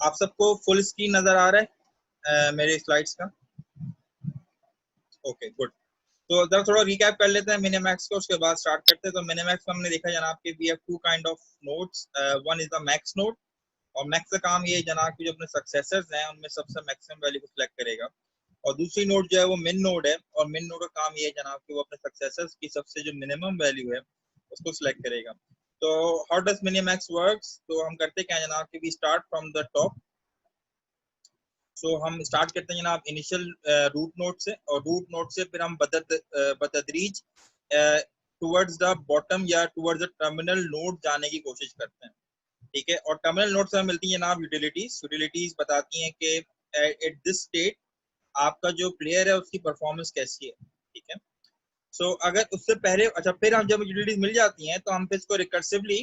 आप सबको full screen नजर आ रहा है मेरे स्लाइड्स का? Okay good. तो जरा थोड़ा रिकैप कर लेते हैं मिनिमैक्स को, उसके बाद स्टार्ट करते हैं। तो मिनिमैक्स में हमने देखा जनाब कि we have two kind of nodes, one is the max node, और मैक्स का काम ये है जनाब कि जो अपने सक्सेसर्स हैं उनमें सबसे मैक्सिमम वैल्यू को सिलेक्ट करेगा। और दूसरी नोड जो है वो मिन नोड है, और मिन नोड का काम ये है जनाब कि वो अपने सक्सेसर्स की सबसे जो मिनिमम वैल्यू है उसको सिलेक्ट करेगा। तो हाउ डज मिनिमैक्स वर्क्स? तो हम करते क्या जनाब कि we start from the top. So हम स्टार्ट करते हैं जनाब इनिशियल रूट नोड से, और रूट नोड से फिर हम बतदरीज टुवर्ड्स द बॉटम या टुवर्ड्स द टर्मिनल नोड जाने की कोशिश करते हैं। ठीक है, और टर्मिनल नोड से हमें मिलती है जनाब यूटिलिटीज। यूटिलिटीज बताती हैं कि एट दिस स्टेट आपका जो प्लेयर है उसकी परफॉर्मेंस कैसी है। ठीक है, सो अगर उससे पहले, अच्छा, फिर हम जब यूटिलिटीज मिल जाती हैं तो हम फिर इसको रिकर्सिवली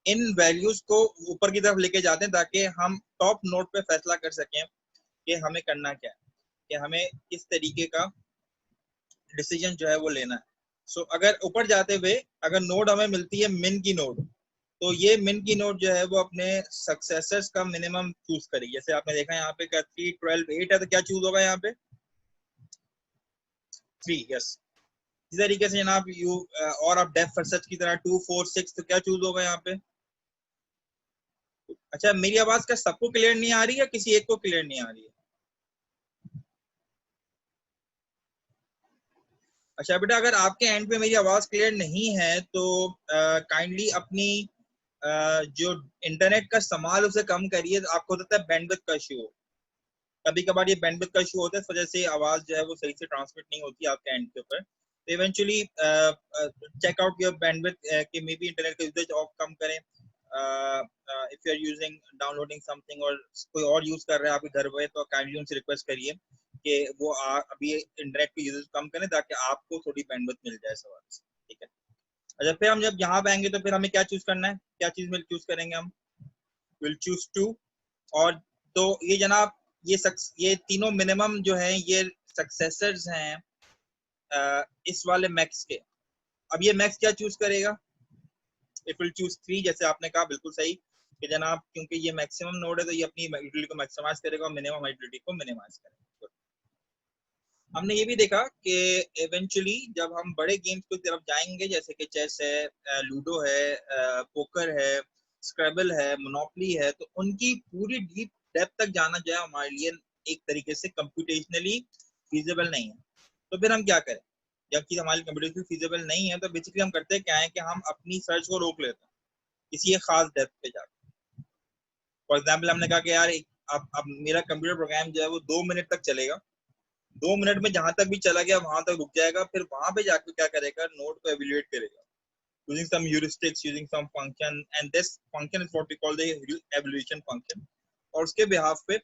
इन वैल्यूज को ऊपर की तरफ लेके जाते हैं ताकि हम टॉप नोड पे फैसला कर सकें कि हमें करना क्या है, कि हमें किस तरीके का डिसीजन जो है वो लेना है। सो अगर ऊपर जाते हुए अगर नोड हमें मिलती है मिन की नोड, तो ये मिन की नोड जो है वो अपने सक्सेसर्स का मिनिमम चूज करेगी। जैसे आपने देखा यहाँ पे 3 12 8 है, तो क्या चूज होगा यहाँ पे? 3। यस, इसी तरीके से जनाब यू और आप डेप्थ फर्स्ट सर्च की तरह 2 4 6, तो क्या चूज होगा यहाँ पे? अच्छा, मेरी आवाज क्या सबको क्लियर नहीं आ रही है, किसी एक को क्लियर नहीं आ रही है? अच्छा बेटा, अगर आपके एंड पे मेरी आवाज क्लियर नहीं है तो काइंडली अपनी जो इंटरनेट का इस्तेमाल उसे कम करिए। तो आपको होता है बैंडविड्थ का इशू हो, कभी कभार ये बैंडविड्थ का इशू होता है, इस वजह से आवाज जो है वो सही से ट्रांसमिट नहीं होती आपके एंड के ऊपर। तो eventually check out your bandwidth कि मे बी इंटरनेट का यूजेज ऑफ कम करें। If you are using downloading something और कोई और यूज कर रहा है आपके घर पे, तो काइंडली उनसे रिक्वेस्ट करिए कि वो अभी इंटरनेट के यूजेज कम करें ताकि आपको थोड़ी बैंडविड्थ मिल जाए सवाल से। ठीक है, अच्छा, फिर हम जब यहाँ पे आएंगे तो फिर हमें क्या चूज करना है, क्या चीज में चूज करेंगे हम? Will choose two. और तो ये जनाब ये तीनों मिनिमम जो है ये सक्सेसर्स हैं इस वाले मैक्स के। अब ये मैक्स क्या चूज करेगा? इट विल चूज 3, जैसे आपने कहा बिल्कुल सही कि जनाब क्योंकि ये मैक्सिमम नोड है तो ये अपनी यूटिलिटी को मैक्सिमाइज करेगा और मिनिमम यूटिलिटी को मिनिमाइज करेगा। हमने ये भी देखा कि इवेंचुअली जब हम बड़े गेम्स की तरफ जाएंगे, जैसे कि चेस है, लूडो है, पोकर है, स्क्रैबल है, मोनोपोली है, तो उनकी पूरी डीप डेप्थ तक जाना जो है हमारे लिए एक तरीके से कंप्यूटेशनली फीजिबल नहीं है। तो फिर हम क्या करें? जबकि हमारी कंप्यूटेशनली फीजिबल नहीं है तो बेसिकली हम करते क्या है कि हम अपनी सर्च को रोक लेते हैं किसी एक खास डेप्थ पे जाकर। फॉर एग्जाम्पल हमने कहा कि यार अब मेरा कंप्यूटर प्रोग्राम जो है वो 2 मिनट तक चलेगा, 2 मिनट में जहां तक भी चला गया वहां तक रुक जाएगा, फिर वहां पे जाकर क्या करेगा, नोड को एवेल्युएट करेगा using some heuristics, using some function, and this function is what we call the evaluation function। और उसके बिहाफ पे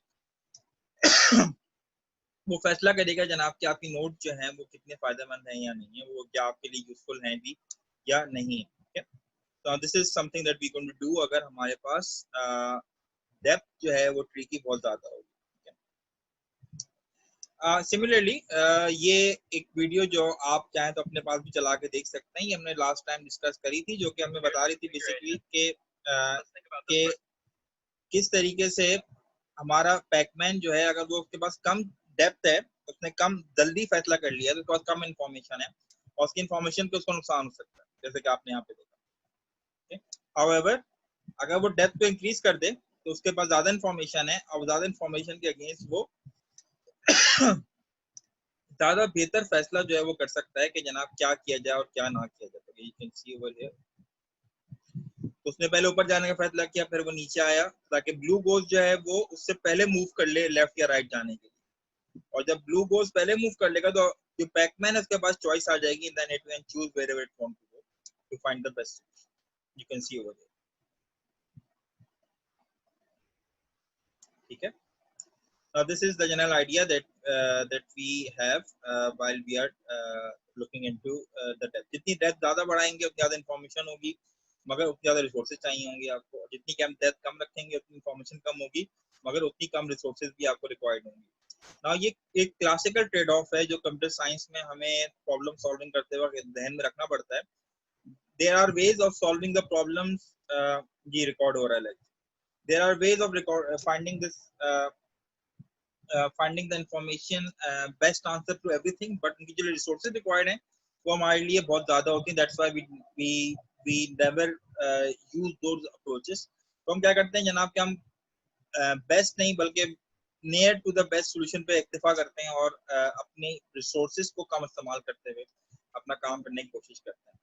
वो फैसला करेगा जनाब कि आपकी नोड जो है वो कितने फायदेमंद है या नहीं है, वो क्या आपके लिए यूजफुल है भी या नहीं है। ठीक है, तो this is something that we going to do अगर हमारे पास डेप्थ जो है वो ट्री की बहुत ज्यादा होगी। सिमिलरली ये एक वीडियो जो आप चाहें तो अपने पास भी चला के देख सकते हैं, ये हमने लास्ट टाइम डिस्कस करी थी, जो कि हमें बता रही थी बेसिकली कि किस तरीके से हमारा पैकमैन जो है अगर वो उसके पास कम डेप्थ है, उसने कम जल्दी फैसला कर लिया तो उसके पास कम इन्फॉर्मेशन है और उसकी इन्फॉर्मेशन पे उसको नुकसान हो सकता है, जैसे कि आपने यहाँ पे देखा। हाउएवर अगर वो डेप्थ को इंक्रीज कर दे तो उसके पास ज्यादा इन्फॉर्मेशन है और ज्यादा इन्फॉर्मेशन के अगेंस्ट वो ज्यादा बेहतर फैसला जो है वो कर सकता है कि जनाब क्या किया जाए और क्या ना किया जाए। तो you can see over here, तो उसने पहले ऊपर जाने का फैसला किया, फिर वो नीचे आया ताकि ब्लू गोज जो है वो उससे पहले मूव कर ले लेफ्ट या राइट जाने के लिए। और जब ब्लू गोज पहले मूव कर लेगा तो जो पैकमैन है उसके पास चॉइस आ जाएगी, then it can choose wherever it want to go to find the best. You can see over here. ठीक है, now this is the general idea that we have while we are looking into the depth। जितनी depth ज्यादा बढ़ाएंगे उतनी ज्यादा information होगी, मगर उतनी ज्यादा रिसोर्सेज चाहिए होंगे आपको। जितनी कम डेप्थ कम रखेंगे उतनी इन्फॉर्मेशन कम होगी, मगर उतनी कम रिसोर्सेज भी आपको रिक्वायर्ड होंगी। ना ये एक क्लासिकल ट्रेड ऑफ है जो कंप्यूटर साइंस में हमें प्रॉब्लम सॉल्विंग करते वक्त ध्यान में रखना पड़ता है। There are ways of solving the problems. ये रिकॉर्ड हो रहा है, there are ways of finding this finding the information best answer to everything, but उनकी जो resources required हैं वो हमारे लिए बहुत ज़्यादा होती हैं. That's why we never use those approaches. तो हम क्या करते हैं जनाब कि हम बेस्ट नहीं बल्कि near to the best solution पे इक्तिफा करते हैं और अपने रिसोर्सेज को कम इस्तेमाल करते हुए अपना काम करने की कोशिश करते हैं.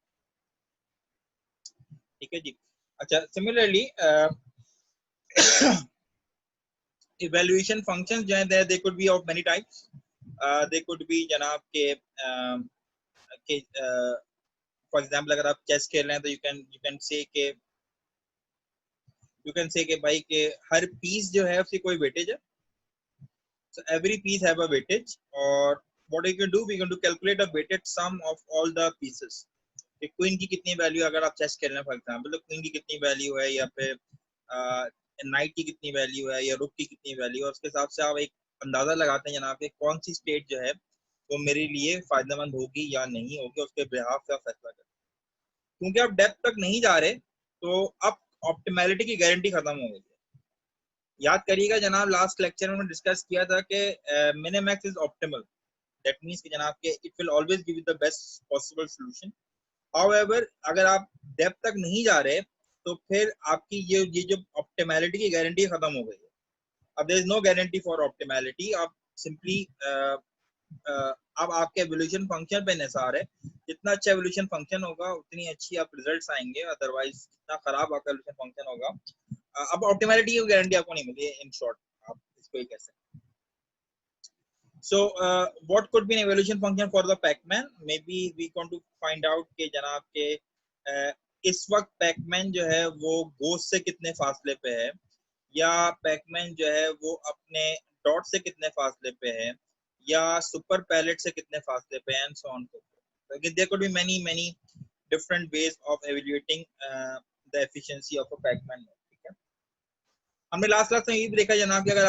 ठीक है जी. अच्छा, सिमिलरली evaluation functions जो हैं they could be of many types. They could be जनाब के for example अगर आप चेस खेल रहे हैं तो you can say के भाई के हर पीस जो है उसकी कोई वेटेज है. So every piece have a weightage, और what we can do calculate a weighted sum of all the pieces. कि क्वीन की कितनी वैल्यू, अगर आप चेस खेल रहे हैं फॉर एग्जांपल, तो क्वीन की कितनी वैल्यू है, या फिर नाइट की कितनी वैल्यू है, या रुक की कितनी वैल्यू है. उसके हिसाब से आप एक अंदाजा लगाते हैं जनाब कि कौन सी स्टेट जो है वो मेरे लिए फायदेमंद होगी या नहीं होगी, उसके बिहाफ का फैसला करते हैं. क्योंकि आप डेप्थ तक नहीं जा रहे तो अब ऑप्टिमैलिटी की गारंटी खत्म हो गई है. याद करिएगा जनाब लास्ट लेक्चर में डिस्कस किया था कि minimax is optimal. That means कि जनाब के it will always give you the best possible solution. However अगर आप डेप्थ तक नहीं जा रहे तो फिर आपकी ये जो ऑप्टिमैलिटी की गारंटी खत्म हो गई है. अब there is no guarantee for optimality. आप सिंपली अब आपके एवोल्यूशन फंक्शन पे निसार है. जितना अच्छा एवोल्यूशन फंक्शन होगा उतनी अच्छी आप रिजल्ट्स आएंगे. अदरवाइज जितना खराब आपका एवोल्यूशन फंक्शन होगा, अब ऑप्टिमैलिटी की गारंटी आपको नहीं मिली. इन शॉर्ट आप इसको ही कह सकते हैं. So what could be an evaluation function for the Pacman? Maybe we want to find out कि जनाब के इस वक्त Pacman जो है वो घोस्ट से कितने फासले पे है, या Pacman जो है वो अपने डॉट से कितने फासले पे है, या सुपर पैलेट से कितने फासले पे है, and so on so forth. There could be many different ways of evaluating the efficiency of a Pacman. ठीक है. हमने लास्ट क्लास में ये भी देखा जनाब कि अगर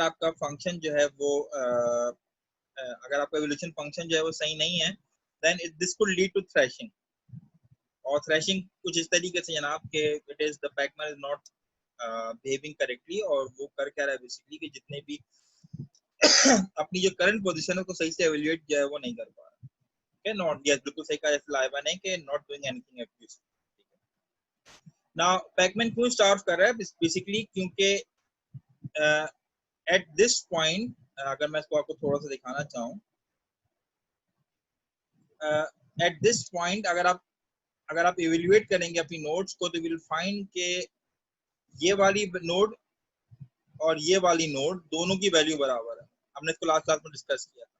आपका फंक्शन जो है वो अगर आपका एवोल्यूशन फंक्शन जो है वो सही नहीं है, then this could lead to thrashing. और थ्रैशिंग कुछ इस तरीके से जनाब कि it is the Pacman is not behaving correctly, और वो कर क्या रहा है बेसिकली कि जितने भी अपनी जो करंट पोजीशन है को सही से एवेल्युएट जो है वो नहीं कर पा रहा. ओके, नॉट यस बिल्कुल सही कहा जैसे लाइवन है कि not doing anything abuse. Now Pac-Man क्यों स्टार्व कर रहा है बेसिकली क्योंकि एट दिस पॉइंट, अगर मैं इसको आपको थोड़ा सा दिखाना चाहूँ, एट दिस पॉइंट अगर आप इवेल्युएट करेंगे अपनी नोड्स को तो विल फाइंड के ये वाली नोड और ये वाली नोड दोनों की वैल्यू बराबर है. हमने इसको लास्ट क्लास में डिस्कस किया था.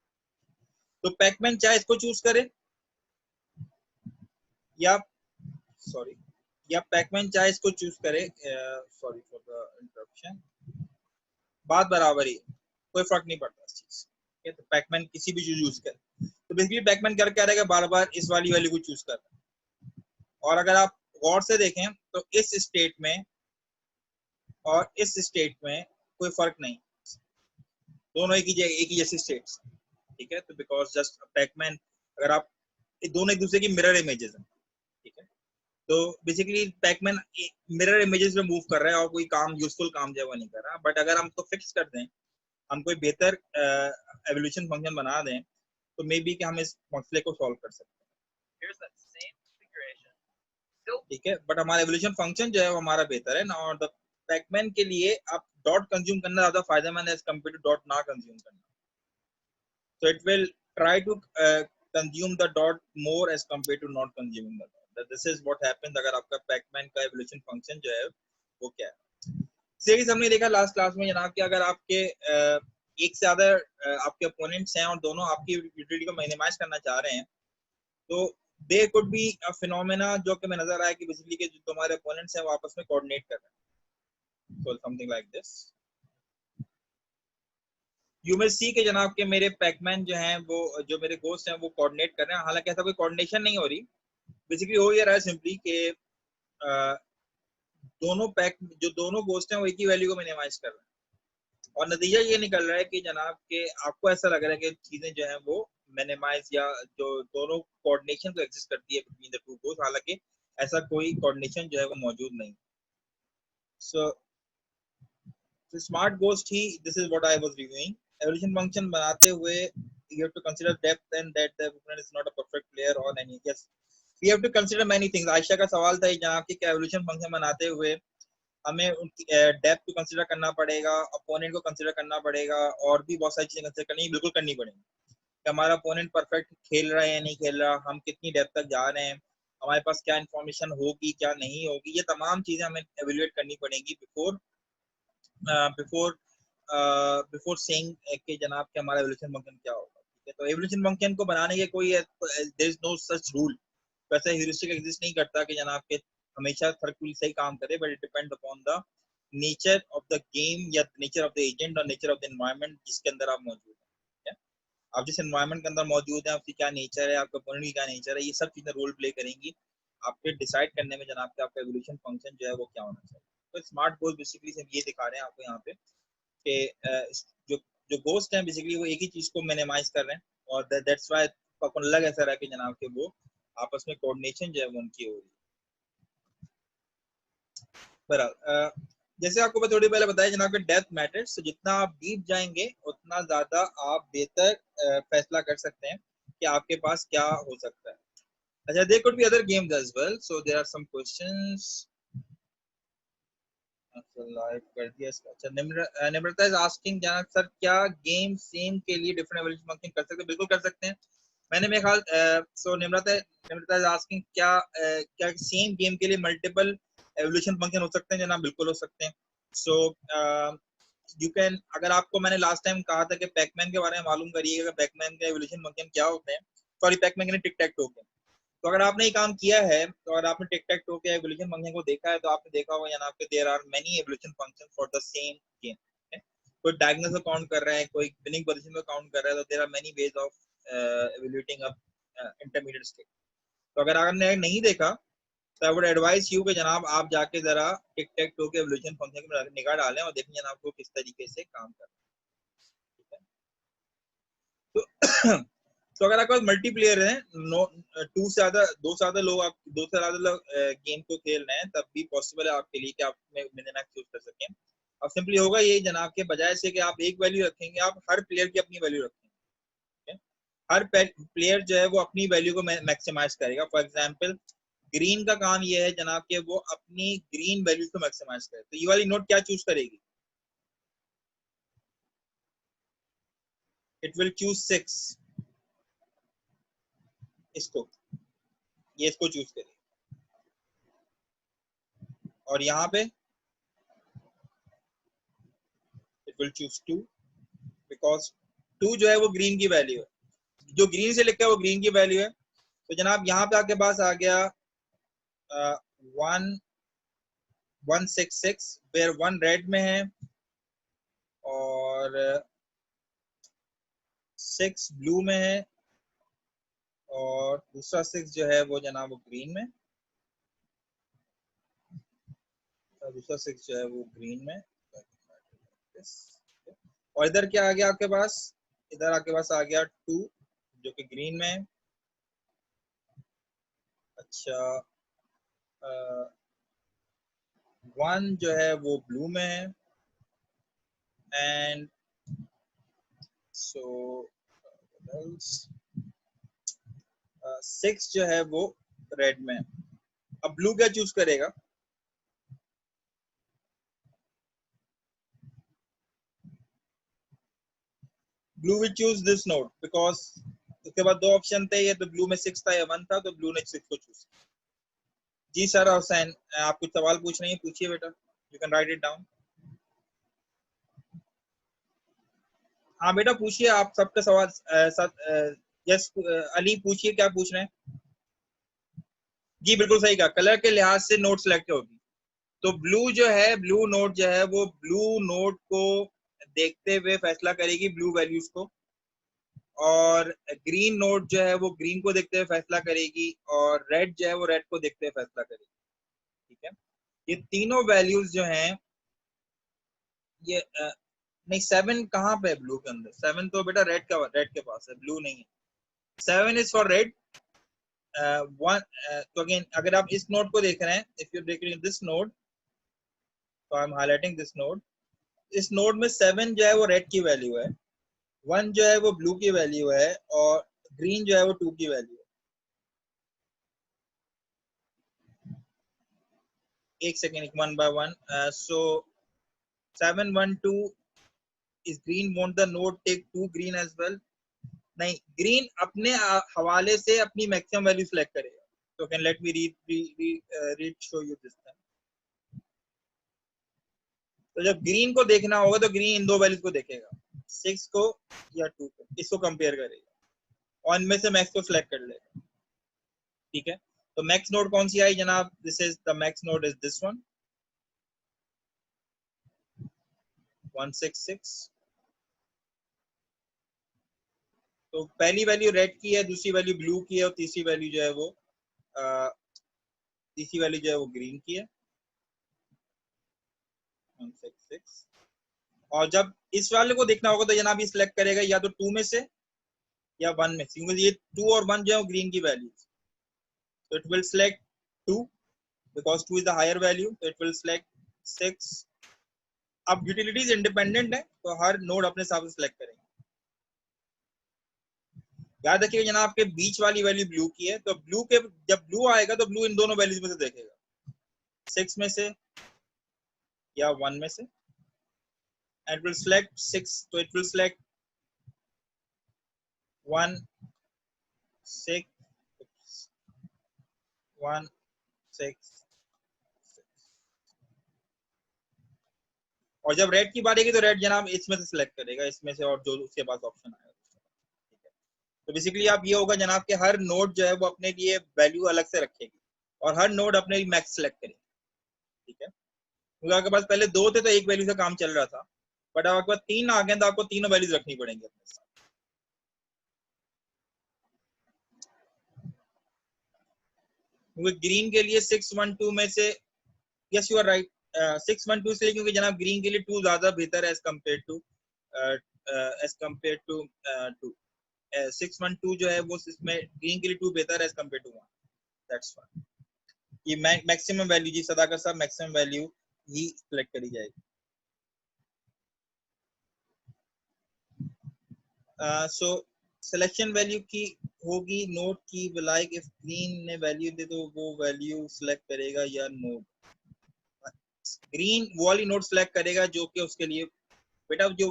तो पैकमैन चाहे इसको चूज करे या पैकमैन चाहे इसको चूज करे, सॉरी फॉर द इंटरप्शन, बात बराबर ही, कोई फर्क नहीं पड़ता इस चीज. तो पैकमैन किसी भी चीज यूज करे तो बेसिकली पैकमैन कर क्या रहेगा, बार बार इस वाली वैल्यू को चूज कर रहा है. और अगर आप गौर से देखें तो इस स्टेट में और इस स्टेट में कोई फर्क नहीं, दोनों एक ही जैसी स्टेट्स. ठीक है. तो बिकॉज जस्ट पैकमैन, अगर आप दोनों एक दूसरे की मिरर इमेजेस हैं. ठीक है. तो बेसिकली पैकमैन मिरर इमेजेस में मूव कर रहा है और कोई काम यूजफुल काम जो है वो नहीं कर रहा. बट अगर हम तो फिक्स कर दें, हम कोई बेहतर एवोल्यूशन फंक्शन बना दें तो मे बी कि हम इस मसले को सॉल्व कर सकते हैं. ठीक है. बट हमारा एवोल्यूशन फंक्शन जो है वो हमारा बेहतर है ना. और द पैकमैन के लिए आप डॉट कंज्यूम करना ज्यादा फायदेमंद है एज कंपेयर टू डॉट ना कंज्यूम करना. So it will try to consume the dot more as compared to not consuming the dot. This is what happens अगर आपका पैकमैन का एवोल्यूशन फंक्शन जो है वो क्या है. सीरीज हमने देखा लास्ट क्लास में जनाब कि अगर आपके एक से ज्यादा आपके ओपोनेंट्स हैं और दोनों आपकी यूटिलिटी को मिनिमाइज करना चाह रहे हैं तो दे कुड बी अ फिनोमेना जो कि मैं नजर आया कि बेसिकली के जो तुम्हारे ओपोनेंट्स हैं वो आपस में कोऑर्डिनेट कर रहे हैं. So something like this. You may see कि जनाब के मेरे पैकमैन जो हैं वो जो मेरे गोस्ट हैं वो कोऑर्डिनेट कर रहे हैं. हालांकि ऐसा कोई कोऑर्डिनेशन नहीं हो रही. बेसिकली हो ये रहा है सिंपली कि दोनों गोस्ट हैं वो एक ही वैल्यू को मिनिमाइज कर रहे हैं. और नतीजा ये निकल रहा है कि जनाब के आपको ऐसा लग रहा है कि चीजें जो हैं वो मिनिमाइज या जो दोनों कोऑर्डिनेशन तो एग्जिस्ट करती है बिटवीन द टू गोस्ट, हालांकि ऐसा कोई कोऑर्डिनेशन जो है वो मौजूद नहीं. So smart ghost he, this is what I was reviewing. Evolution function बनाते हुए you have to consider depth and that the opponent is not a perfect player or any. Yes, we have to consider many things. Ayesha का सवाल था जनाब कि क्या evolution function बनाते हुए हमें उनकी डेप्थ को कंसीडर करना पड़ेगा, अपोनेंट को कंसीडर करना पड़ेगा और भी बहुत सारी चीजें कंसीडर करनी बिल्कुल करनी पड़ेगी कि हमारा अपोनेंट परफेक्ट खेल रहा है या नहीं खेल रहा, हम कितनी डेप्थ तक जा रहे हैं, हमारे पास क्या इन्फॉर्मेशन होगी क्या नहीं होगी, ये तमाम चीजें हमें एवेल्युएट करनी पड़ेंगी बिफोर बिफोर बिफोर सेइंग कि जनाब कि हमारा एवोल्यूशन फंक्शन क्या होगा। ठीक है, तो एवोल्यूशन फंक्शन को बनाने के कोई there is no such rule, वैसे ह्यूरिस्टिक एग्जिस्ट नहीं करता कि जनाब के हमेशा सर्कुल सही काम करे, but it depend upon the nature of the game या नेचर ऑफ द एजेंट और नेचर ऑफ द एनवायरनमेंट जिसके अंदर आप मौजूद हैं। आप जिस एनवायरनमेंट के अंदर मौजूद हैं, आपकी क्या नेचर है, आपका अपोनेंट की क्या नेचर है, ये सब चीजें रोल प्ले करेंगी आपके डिसाइड करने में जनाब कि आपका एवोल्यूशन फंक्शन जो है वो क्या होना चाहिए। तो स्मार्ट गोल बेसिकली हम ये दिखा रहे हैं आपको यहाँ पे कि जो जो गोस्ट हैं बेसिकली वो एक ही चीज को मिनिमाइज कर रहे हैं और दैट्स व्हाई आपको लग ऐसा रहा है कि जनाब के वो आपस में कोऑर्डिनेशन जो है वो उनकी हो रही है। बहरहाल जैसे आपको मैं थोड़ी पहले बताया जनाब के डेप्थ मैटर्स, तो जितना आप डीप जाएंगे उतना ज्यादा आप बेहतर फैसला कर सकते हैं कि आपके पास क्या हो सकता है। अच्छा, there could be other games as well, so there are some questions. Live कर दिया इसका। अच्छा, निम्रता इज आस्किंग जनाब सर क्या गेम सेम के लिए डिफरेंट एवोल्यूशन फंक्शन कर सकते हैं? बिल्कुल कर सकते हैं। मैंने मेरे ख्याल सो निम्रता इज आस्किंग क्या सेम गेम के लिए मल्टीपल एवोल्यूशन फंक्शन हो सकते हैं? जनाब बिल्कुल हो सकते हैं। सो यू कैन, अगर आपको मैंने लास्ट टाइम कहा था कि पैकमैन के बारे में मालूम करिएगा कि पैकमैन का एवोल्यूशन फंक्शन क्या होते हैं, सॉरी पैकमैन के टिक टैक टो के, तो अगर आपने ये काम किया है तो अगर आपने टिक टैक टो के एवोल्यूशन फंक्शन को देखा है तो आपने देखा होगा जनाब कि there are many evolution function for the same game. कोई डायगोनल को काउंट कर रहा है, कोई विनिंग पोजीशन को काउंट कर रहा है, तो there are many ways of evaluating a intermediate state. तो अगर आपने नहीं देखा तो आई वुड एडवाइस यू कि जनाब आप जाके जरा टिक टैक टो के एवोल्यूशन फंक्शन में निगाह डालें और देखें जनाब को किस तरीके से काम कर रहा है। तो तो अगर आपके पास मल्टीप्लेयर है, दो से ज्यादा लोग, आप दो से ज्यादा लोग गेम को खेल रहे हैं, तब भी पॉसिबल है आपके लिए कि आप मिनिमैक्स यूज कर सकें। अब सिंपली होगा ये जनाब के बजाय से कि आप एक वैल्यू रखेंगे, आप हर प्लेयर की अपनी वैल्यू रखेंगे। हर प्लेयर जो है वो अपनी वैल्यू को मैक्सिमाइज करेगा। फॉर एग्जाम्पल ग्रीन का काम ये है जनाब के वो अपनी ग्रीन वैल्यूज को मैक्सिमाइज करे, तो ये वाली नोट क्या चूज करेगी? इट विल चूज 6, इसको, ये इसको चूज करेगी। और यहाँ पे इट विल चूज 2 बिकॉज 2 जो है वो ग्रीन की वैल्यू है, जो ग्रीन से लिखा है वो ग्रीन की वैल्यू है। तो जनाब यहाँ पे आपके पास आ गया 166 वेयर 1 रेड में है और 6 ब्लू में है और दूसरा 6 जो है वो जनाब वो ग्रीन में, दूसरा 6 जो है वो ग्रीन में। और इधर क्या आ गया आपके पास? इधर आपके पास आ गया 2 जो कि ग्रीन में है। अच्छा, 1 जो है वो ब्लू में है एंड सो 6 जो है वो रेड में है। अब ब्लू क्या चूज करेगा? Blue will choose this node because उसके बाद 2 ऑप्शन थे, ये तो ब्लू में 6 था या 1 था, तो ब्लू ने 6 को चूज। जी सर हुसैन, आप कुछ सवाल पूछ रहे हैं, पूछिए बेटा, you can write it down. हाँ बेटा पूछिए, आप सबका सवाल यस अली पूछिए, क्या पूछ रहे हैं? जी बिल्कुल सही कहा, कलर के लिहाज से नोट सेलेक्ट होगी। तो ब्लू जो है, ब्लू नोट जो है वो ब्लू नोट को देखते हुए फैसला करेगी ब्लू वैल्यूज को, और ग्रीन नोट जो है वो ग्रीन को देखते हुए फैसला करेगी, और रेड जो है वो रेड को देखते हुए फैसला करेगी। ठीक है, ये तीनों वैल्यूज जो हैं ये नहीं 7 कहाँ पे है ब्लू के अंदर? 7 तो बेटा रेड के पास है, ब्लू नहीं है। 7 इज फॉर रेड। वन तो अगेन अगर आप इस नोट को देख रहे हैं, इफ यू देख रहे हैं दिस नोट, तो I am highlighting this node. इस नोड में 7 जो है वो रेड की वैल्यू है, 1 जो है वो ब्लू की वैल्यू है, और ग्रीन जो है वो 2 की वैल्यू है। एक second, one by one. So 7 1 2 is green, won't the node take 2 green as well? नहीं, ग्रीन अपने हवाले से अपनी मैक्सिमम वैल्यू सिलेक्ट करेगा। तो can let me read show you this time. तो जब ग्रीन को देखना होगा तो ग्रीन इन दो वैल्यूज को देखेगा, 6 को या 2 को, इसको कंपेयर करेगा और इनमें से मैक्स को सिलेक्ट कर लेगा। ठीक है, तो मैक्स नोड कौन सी आई जनाब? This is the max node is this one, 166। तो पहली वैल्यू रेड की है, दूसरी वैल्यू ब्लू की है, और तीसरी वैल्यू जो है वो ग्रीन की है, 166। और जब इस वाले को देखना होगा तो जनाब ये सिलेक्ट करेगा या तो 2 में से या 1 में से, क्योंकि ये 2 और 1 जो है ग्रीन की वैल्यू। तो it will select 2 because 2 is the higher value, so it will select 6। अब यूटिलिटीज इंडिपेंडेंट है तो हर नोड अपने हिसाब से सिलेक्ट करेंगे। याद रखिएगा जनाब आपके बीच वाली वैल्यू ब्लू की है, तो ब्लू के जब ब्लू आएगा तो ब्लू इन दोनों वैल्यूज में से देखेगा, 6 में से या 1 में से, and it will select 6, तो it will select 1 6 1 6। और जब रेड की बारी आएगी तो रेड जनाब इसमें से सिलेक्ट करेगा, इसमें से, और जो उसके पास ऑप्शन आएगा। तो बेसिकली आप ये होगा जनाब के हर नोड जो है वो अपने लिए वैल्यू अलग से रखेगी और हर नोड अपने लिए मैक्स सेलेक्ट करेगी। ठीक है, क्योंकि आपके पास पहले 2 थे तो एक वैल्यू से काम चल रहा था, बट अब आपके पास 3 आ गए तो आपको तीनों वैल्यूज रखनी पड़ेंगी अपने साथ। क्योंकि ग्रीन के लिए 612 में से, यस यू आर राइट, 612 इसलिए क्योंकि जनाब ग्रीन के लिए 2 ज्यादा बेहतर है एज कम्पेयर टू 2। 612 जो है वो इसमें ग्रीन के लिए 2 बेहतर है as compare to 1। That's why ये मैक्सिमम वैल्यू जी सदाकर साहब, मैक्सिमम वैल्यू ही सिलेक्ट करी जाएगी। सो सिलेक्शन वैल्यू की होगी नोड की, लाइक इफ ग्रीन ने वैल्यू दे तो वो वैल्यू सिलेक्ट करेगा या नोड, ग्रीन वो वाली नोड सिलेक्ट करेगा जो कि उसके लिए, बेटा जो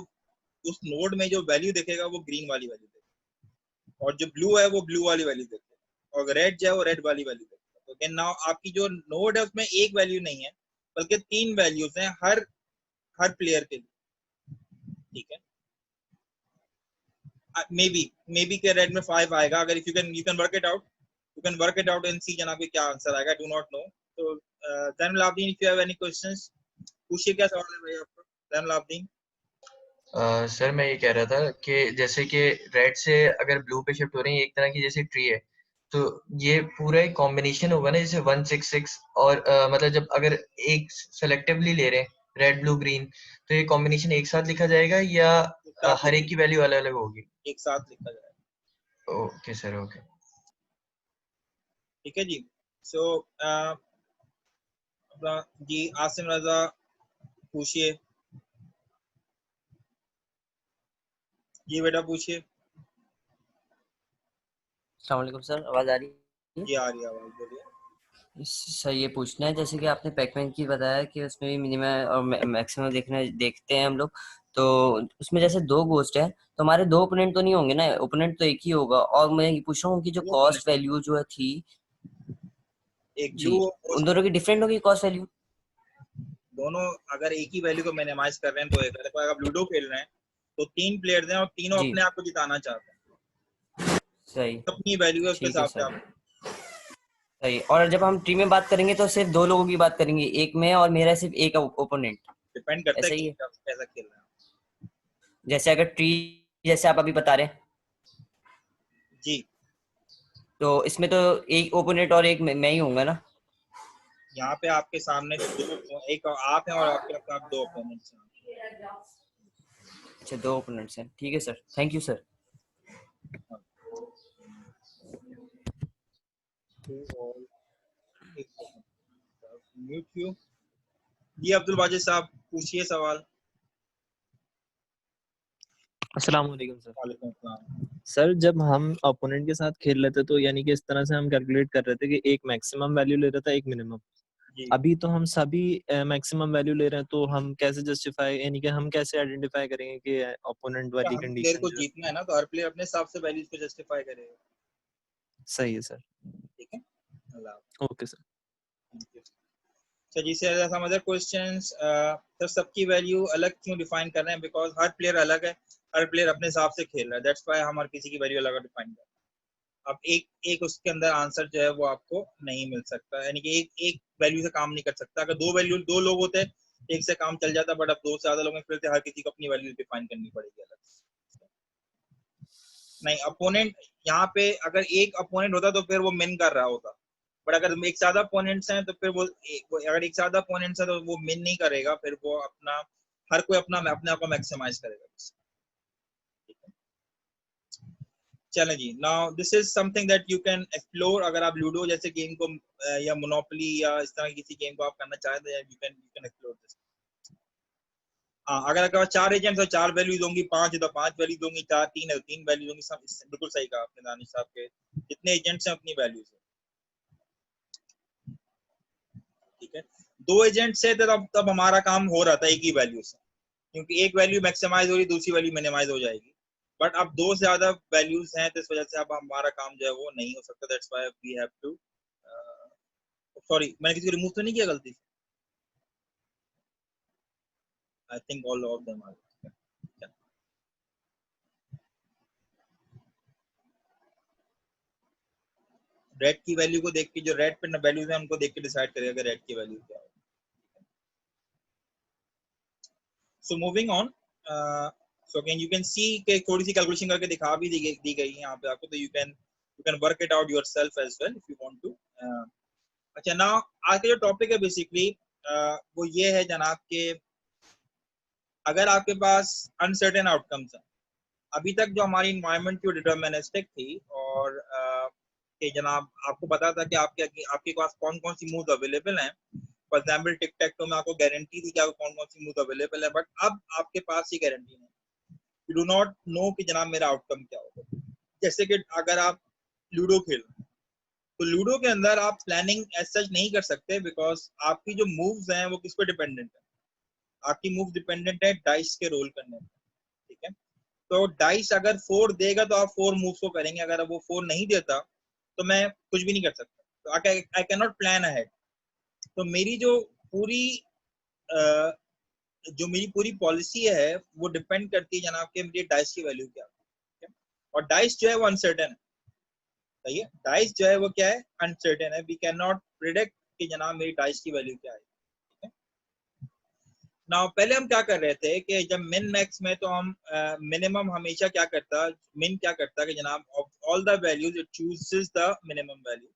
उस नोड में जो वैल्यू देखेगा वो ग्रीन वाली वैल्यू देखेगा, और जो ब्लू है वो ब्लू वाली वैल्यू देखेगा, और रेड जो है वो रेड वाली वैल्यू देखेगा। तो नाउ आपकी जो नोड है उसमें एक वैल्यू नहीं है बल्कि 3 वैल्यूज हैं हर प्लेयर के लिए। ठीक है, मे बी के रेड में 5 आएगा, अगर if you can work it out and see जनाब क्या आंसर आएगा, डू नॉट नो। तो Zainul Abideen, if you have any questions पूछिए, क्या सवाल है भाई आपका जैनुल आबदीन? सर मैं ये कह रहा था कि जैसे कि रेड से अगर ब्लू पे शिफ्ट हो रही है, एक तरह की जैसे ट्री है, तो ये पूरा एक कॉम्बिनेशन होगा ना जैसे 166, और मतलब जब अगर एक सेलेक्टिवली ले रहे हैं रेड ब्लू ग्रीन, तो ये कॉम्बिनेशन एक साथ लिखा जाएगा या एक साथ हर एक की वैल्यू अलग अलग होगी? एक साथ लिखा जाएगा। Okay sir, okay. ठीक है जी। सो जी आसिम रजा पूछिए, ये बेटा पूछिए। अस्सलाम वालेकुम सर, आवाज आ रही है? ये आ रही है आवाज, बोलिए। सर ये पूछना है, जैसे कि आपने पैकमैन की बताया कि उसमें भी मिनिमम और मैक्सिमम देखते हैं हम लोग, तो उसमें जैसे 2 गोस्ट है तो हमारे 2 ओपोनेंट तो नहीं होंगे ना, ओपोनेंट तो एक ही होगा। और मैं ये पूछ रहा हूँ कि जो दो कॉस्ट opponent, वैल्यू जो है थी एक जी, ब्लू, उन दोनों की डिफरेंट होगी कॉस्ट वैल्यू? दोनों अगर एक ही वैल्यू को मिनिमाइज कर रहे हैं तो एक, अगर आप लूडो खेल रहे हैं तो 3 प्लेयर्स हैं और तीनों जी अपने आप को जिताना चाहते हैं, सही, अपनी वैल्यू है उसके ठीक है हिसाब से सर, आप सही। और जब हम टीम में बात करेंगे तो सिर्फ 2 लोगों की बात करेंगे, एक मैं और मेरा सिर्फ एक ओपोनेंट, डिपेंड करता है ऐसा कि ही है? आप कैसा खेल रहे हैं। जैसे अगर ट्री, जैसे आप अभी बता रहे हैं, जी, तो इसमें तो एक ओपोनेंट और एक मैं ही होऊंगा ना? यहाँ पे आपके सामने एक आप हैं और आपके साथ 2 अपोनेंट्स हैं। अच्छा, 2 ओपोनेंट्स हैं, ठीक है सर, थैंक यू सर। तो और एक सेकंड म्यूट यू। जी अब्दुल बाजिद साहब पूछिए सवाल। अस्सलाम वालेकुम सर। वालेकुम अस्सलाम। सर जब हम ओपोनेंट के साथ खेल रहे थे तो यानी कि इस तरह से हम कैलकुलेट कर रहे थे कि एक मैक्सिमम वैल्यू ले रहा था, एक मिनिमम। जी अभी तो हम सभी मैक्सिमम वैल्यू ले रहे हैं, तो हम कैसे जस्टिफाई यानी कि हम कैसे आइडेंटिफाई करेंगे कि ओपोनेंट क्या वाली हम प्लेयर कंडीशन को जो है जीतना है ना, तो हर प्लेयर अपने हिसाब से वैल्यूज को जस्टिफाई करेगा। सही है सर। ठीक है, अल्लाह ओके सर। हाफिज़। सर जी से सम अदर क्वेश्चंस। सर सबकी वैल्यू अलग क्यों डिफाइन कर रहे हैं? बिकॉज हर प्लेयर अलग है, हर प्लेयर अपने हिसाब से खेल रहा है, दैट्स व्हाई हम हर किसी की वैल्यू अलग डिफाइन कर रहे हैं। अब एक एक उसके अंदर आंसर जो है वो आपको नहीं मिल सकता, यानी कि एक एक वैल्यू से काम नहीं कर सकता। अगर दो लोग होते एक से काम चल जाता, बट अब दो से ज्यादा लोग खेलते, हर किसी को अपनी वैल्यू डिफाइन करनी पड़ेगी अलग से। नहीं, अपोनेंट यहाँ पे अगर एक अपोनेंट होता तो फिर वो मिन कर रहा होता, बट अगर एक ज्यादा अपोनेंट्स हैं तो फिर वो अगर एक ज्यादा अपोनेंट्स है तो वो मिन नहीं करेगा, फिर वो अपना हर कोई अपना अपने आप को मैक्सिमाइज करेगा। चलें जी, now this is something that you can explore. अगर आप लूडो जैसे गेम को या मोनोपोली या इस तरह किसी गेम को आप करना चाहते हैं, यू कैन एक्सप्लोर दिस। अगर आपके पास 4 एजेंट्स और 4 वैल्यूज होंगी, 5 है तो 5 वैल्यूज होंगी, 4 3 है तो 3 वैल्यूज होंगी। सब बिल्कुल सही कहा आपने दानिश साहब के, जितने एजेंट्स हैं उतनी वैल्यूज है। ठीक है, 2 एजेंट्स है तो तब हमारा काम हो रहा था एक ही वैल्यू से, क्योंकि एक वैल्यू मैक्सिमाइज हो रही, दूसरी वैल्यू मिनिमाइज हो जाएगी। बट अब 2 से ज्यादा वैल्यूज हैं तो इस वजह से अब हमारा काम जो है वो नहीं हो सकता। That's why we have to, sorry मैंने किसी को रिमूव तो नहीं किया गलती से? I think all of them are. Red की वैल्यू को देख के, जो रेड पे वैल्यूज हैं उनको देख के डिसाइड करेगा कि रेड की वैल्यू क्या है। So moving on, so again you can सी कि थोड़ी सी कैलकुलेशन करके दिखा भी दी गई है यहाँ पे आपको, तो you can work it out yourself as well if you want to. अच्छा, नाउ आज का जो टॉपिक है बेसिकली वो ये है जनाब के, अगर आपके पास अनसर्टेन आउटकम्स है, अभी तक जो हमारी इन्वायरमेंट थी वो डिटर्मिनिस्टिक थी, और कि जनाब आपको पता था कि आपके पास कौन कौन सी मूव्स अवेलेबल हैं। फॉर एग्जाम्पल टिक टैक तो में आपको गारंटी थी कि आपको कौन कौन सी मूव्स अवेलेबल है, बट अब आपके पास ये गारंटी नहीं, यू डू नॉट नो कि जनाब मेरा आउटकम क्या होगा। जैसे कि अगर आप लूडो खेल, तो लूडो के अंदर आप प्लानिंग एज सच नहीं कर सकते, बिकॉज आपकी जो मूव्स हैं वो किस पे डिपेंडेंट है? आपकी मूव डिपेंडेंट है डाइस के रोल करने पे। ठीक है, तो डाइस अगर 4 देगा तो आप 4 मूव्स को करेंगे, अगर वो 4 नहीं देता तो मैं कुछ भी नहीं कर सकता। तो I can not plan ahead. तो मेरी uh, जो मेरी पूरी पॉलिसी है वो डिपेंड करती है जनाब के मेरी डाइस की वैल्यू क्या है। और डाइस जो है वो अनसर्टेन है। सही है, डाइस जो है वो क्या है? अनसर्टेन है। वी कैन नॉट प्रिडिक्ट कि जनाब मेरी डाइस की वैल्यू क्या है। नाउ पहले हम क्या कर रहे थे कि जब मिन मैक्स में, तो हम मिनिमम हमेशा क्या करता, मिन क्या करता कि जनाब of all the values it chooses the minimum value,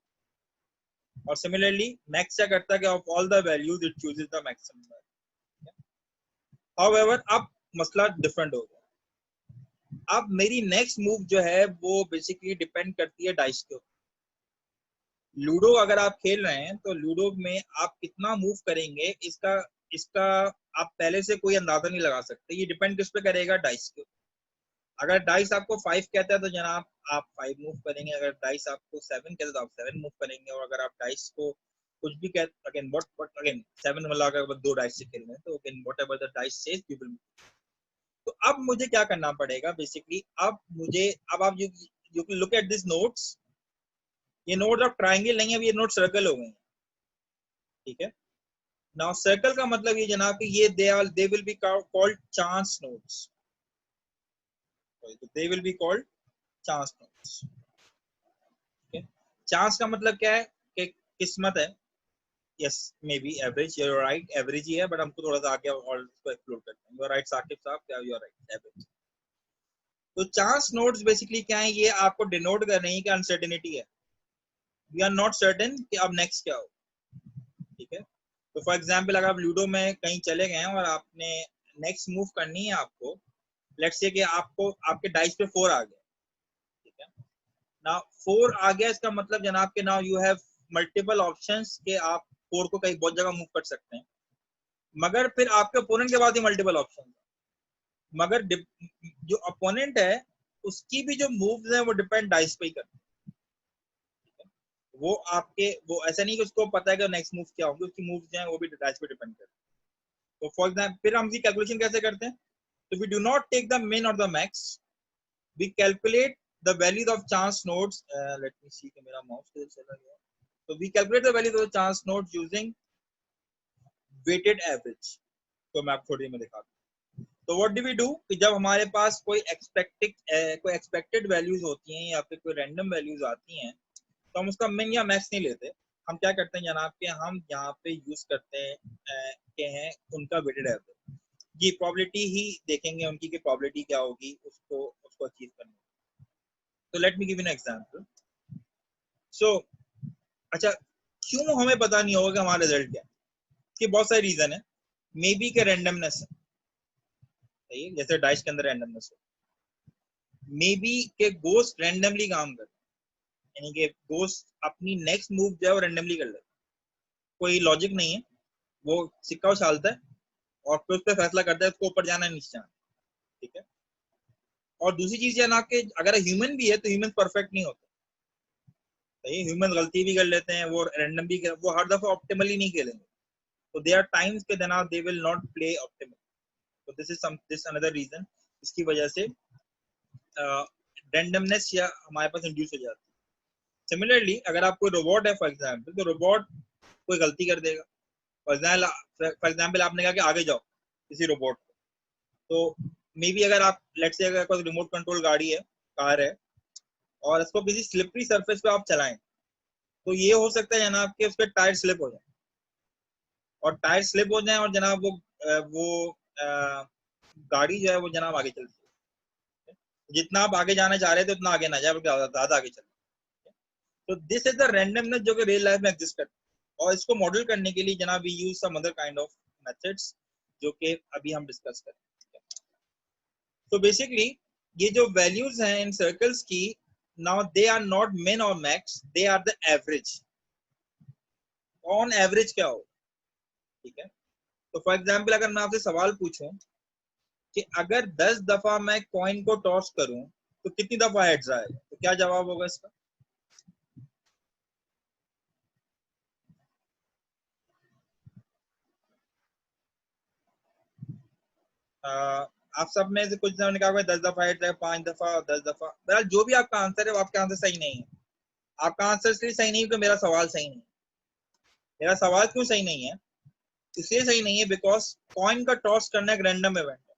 और सिमिलरली मैक्स क्या करता कि of all the values it chooses the maximum value. However अब मसला डिफरेंट हो गया। अब मेरी नेक्स्ट मूव जो है वो बेसिकली डिपेंड करती है डाइस के ऊपर। लूडो अगर आप खेल रहे हैं तो लूडो में आप कितना मूव करेंगे इसका इसका आप पहले से कोई अंदाजा नहीं लगा सकते। ये डिपेंड किस पे करेगा? डाइस के। अगर डाइस आपको 5 कहता है तो जनाब आप 5 मूव करेंगे, अगर डाइस आपको 7 कहता है तो आप 7 मूव करेंगे, और अगर आप डाइस को कुछ भी कहते, अगेन व्हाट अगेन 7 वाला अगर 2 डाइस से खेल रहे हैं तो again whatever the dice says you will. तो अब मुझे क्या करना पड़ेगा बेसिकली? अब आप you look at this notes. ये नोट अब ट्रायंगल नहीं है, अब ये नोट सर्कल हो गए हैं। ठीक है, नाउ सर्कल का मतलब ये जनाब कि ये they will be called chance notes. They will be called chance notes. Chance का मतलब क्या है? कि किस्मत है। Yes, maybe average, you are right, average ही है, बट हमको थोड़ा सा आगे और इसको एक्सप्लोर करते हैं। यू आर राइट साकिब साहब, क्या यू आर राइट, एवरेज। तो चांस नोट्स बेसिकली क्या है? ये आपको डिनोट कर रही है कि अनसर्टेनिटी है, वी आर नॉट सर्टेन कि अब नेक्स्ट क्या हो। ठीक है, तो फॉर एग्जांपल अगर आप लूडो में कहीं चले गए हैं और आपने नेक्स्ट मूव करनी है आपको, लेट्स से कि आपको आपके डाइस पे 4 आ गया। ठीक है, नाउ 4 आ गया, इसका मतलब जनाब के now you have multiple options कि आप 4 को कहीं बहुत जगह मूव कर सकते हैं। मगर फिर आपके ओपोनेंट के बाद ही मल्टीपल ऑप्शन, मगर जो अपोनेंट है उसकी भी जो मूव्स है वो डिपेंड डाइस पे ही करते हैं। वो आपके वो ऐसा नहीं कि उसको पता है कि नेक्स्ट मूव क्या होगी, उसकी मूव्स जो है वो भी डाइस पे डिपेंड करते हैं। तो फॉर एग्जाम्पल फिर हम इसकी कैलकुलेशन कैसे करते हैं, तो we do not take the min और the max, we calculate the values of chance nodes. Let me see कि मेरा माउस किधर चला गया। तो we calculate the values of chance nodes using weighted average. तो मैं आपको थोड़ी देर में दिखाता हूँ। तो व्हाट डू वी डू कि जब हमारे पास कोई एक्सपेक्टेड वैल्यूज होती हैं या फिर कोई रैंडम वैल्यूज आती हैं, तो हम उसका मिन या मैक्स नहीं लेते। हम क्या करते हैं जनाब के, हम यहाँ पे यूज करते हैं उनका वेटेड एवरेज। जी प्रोबेबिलिटी ही देखेंगे उनकी कि प्रोबेबिलिटी क्या होगी उसको अचीव करने की। तो let me give you an example. So अच्छा, क्यों हमें पता नहीं होगा कि हमारा रिजल्ट क्या है? कि बहुत सारे रीजन है। मे बी के रैंडमनेस है, सही है, जैसे डाइस के अंदर रैंडमनेस है। मे बी के गोस्ट रैंडमली काम कर, यानी कि गोस्ट अपनी नेक्स्ट मूव जो है वो रैंडमली कर लेता है, कोई लॉजिक नहीं है, वो सिक्का उछालता है और फिर उस पर फैसला करता है उसको ऊपर जाना है नीचे जाना, ठीक है। और दूसरी चीज है ना कि अगर ह्यूमन भी है तो ह्यूमन परफेक्ट नहीं होता, सही, ह्यूमन गलती भी कर लेते हैं, वो रैंडम भी वो हर दफा ऑप्टिमली नहीं खेलेंगे। तो दे आर टाइम्स के जनाब they will not play optimally. तो दिस अनदर रीजन, इसकी वजह से रैंडमनेस या हमारे पास इंड्यूस हो जाती है। सिमिलरली अगर आप कोई रोबोट है फॉर एग्जांपल, तो रोबोट कोई गलती कर देगा। फॉर एग्जांपल आपने कहा कि आगे जाओ किसी रोबोट को, तो मे बी अगर आप लेट्स से अगर कोई रिमोट कंट्रोल गाड़ी है, कार है, और इसको किसी स्लिपरी सरफेस पे आप चलाएं, तो ये हो सकता है जनाब कि उसके टायर स्लिप हो जाए, और टायर स्लिप हो जाए और जनाब वो गाड़ी जो है वो जनाब आगे चलती है, जितना आप आगे जाना चाह रहे थे उतना आगे ना जाए, बल्कि ज्यादा आगे चले। तो दिस इज द रैंडमनेस जो कि रियल लाइफ में एग्जिस्ट करती है, और इसको मॉडल करने के लिए जनाब we use some other kind of methods जो कि अभी हम डिस्कस करेंगे। तो बेसिकली ये जो वैल्यूज हैं इन सर्कल्स की, now they are not min और max, they are the average. On average क्या हो, ठीक है। तो फॉर एग्जांपल अगर मैं आपसे सवाल पूछूं कि अगर 10 दफा मैं कॉइन को टॉस करूं तो कितनी दफा हेड्स आएगा, तो क्या जवाब होगा इसका? आप सब में से कुछ ने कहा 10 दफा हेड्स आएगा, 5 दफा, 10 दफा। बहरहाल जो भी आपका आंसर है वो आपका आंसर सही नहीं है। आपका आंसर इसलिए सही नहीं है क्योंकि मेरा सवाल सही नहीं है। मेरा सवाल क्यों सही नहीं है? इसलिए सही नहीं है बिकॉज कॉइन का टॉस करना एक रैंडम इवेंट है,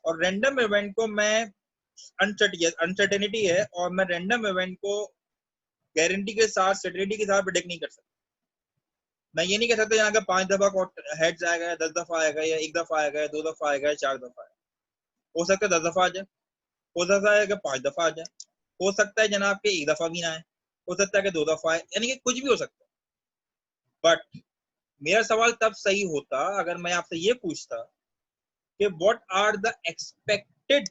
और रैंडम इवेंट को मैं अनसर्टेनिटी है, और मैं रैंडम इवेंट को गारंटी के साथ, सर्टेनिटी के साथ प्रेडिक्ट नहीं कर सकता। मैं ये नहीं कह सकता यहाँ का 5 दफा हेड्स आएगा, 10 दफा आएगा, या 1 दफा आएगा, या 2 दफा आएगा, या 4 दफा आएगा। हो सकता है 10 दफा आ जाए, हो सकता है कि 5 दफा आ जाए, हो सकता है जनाब के 1 दफा भी ना आए, हो सकता है कि 2 दफा आए, यानी कि कुछ भी हो सकता है। बट मेरा सवाल तब सही होता अगर मैं आपसे ये पूछता कि what are the expected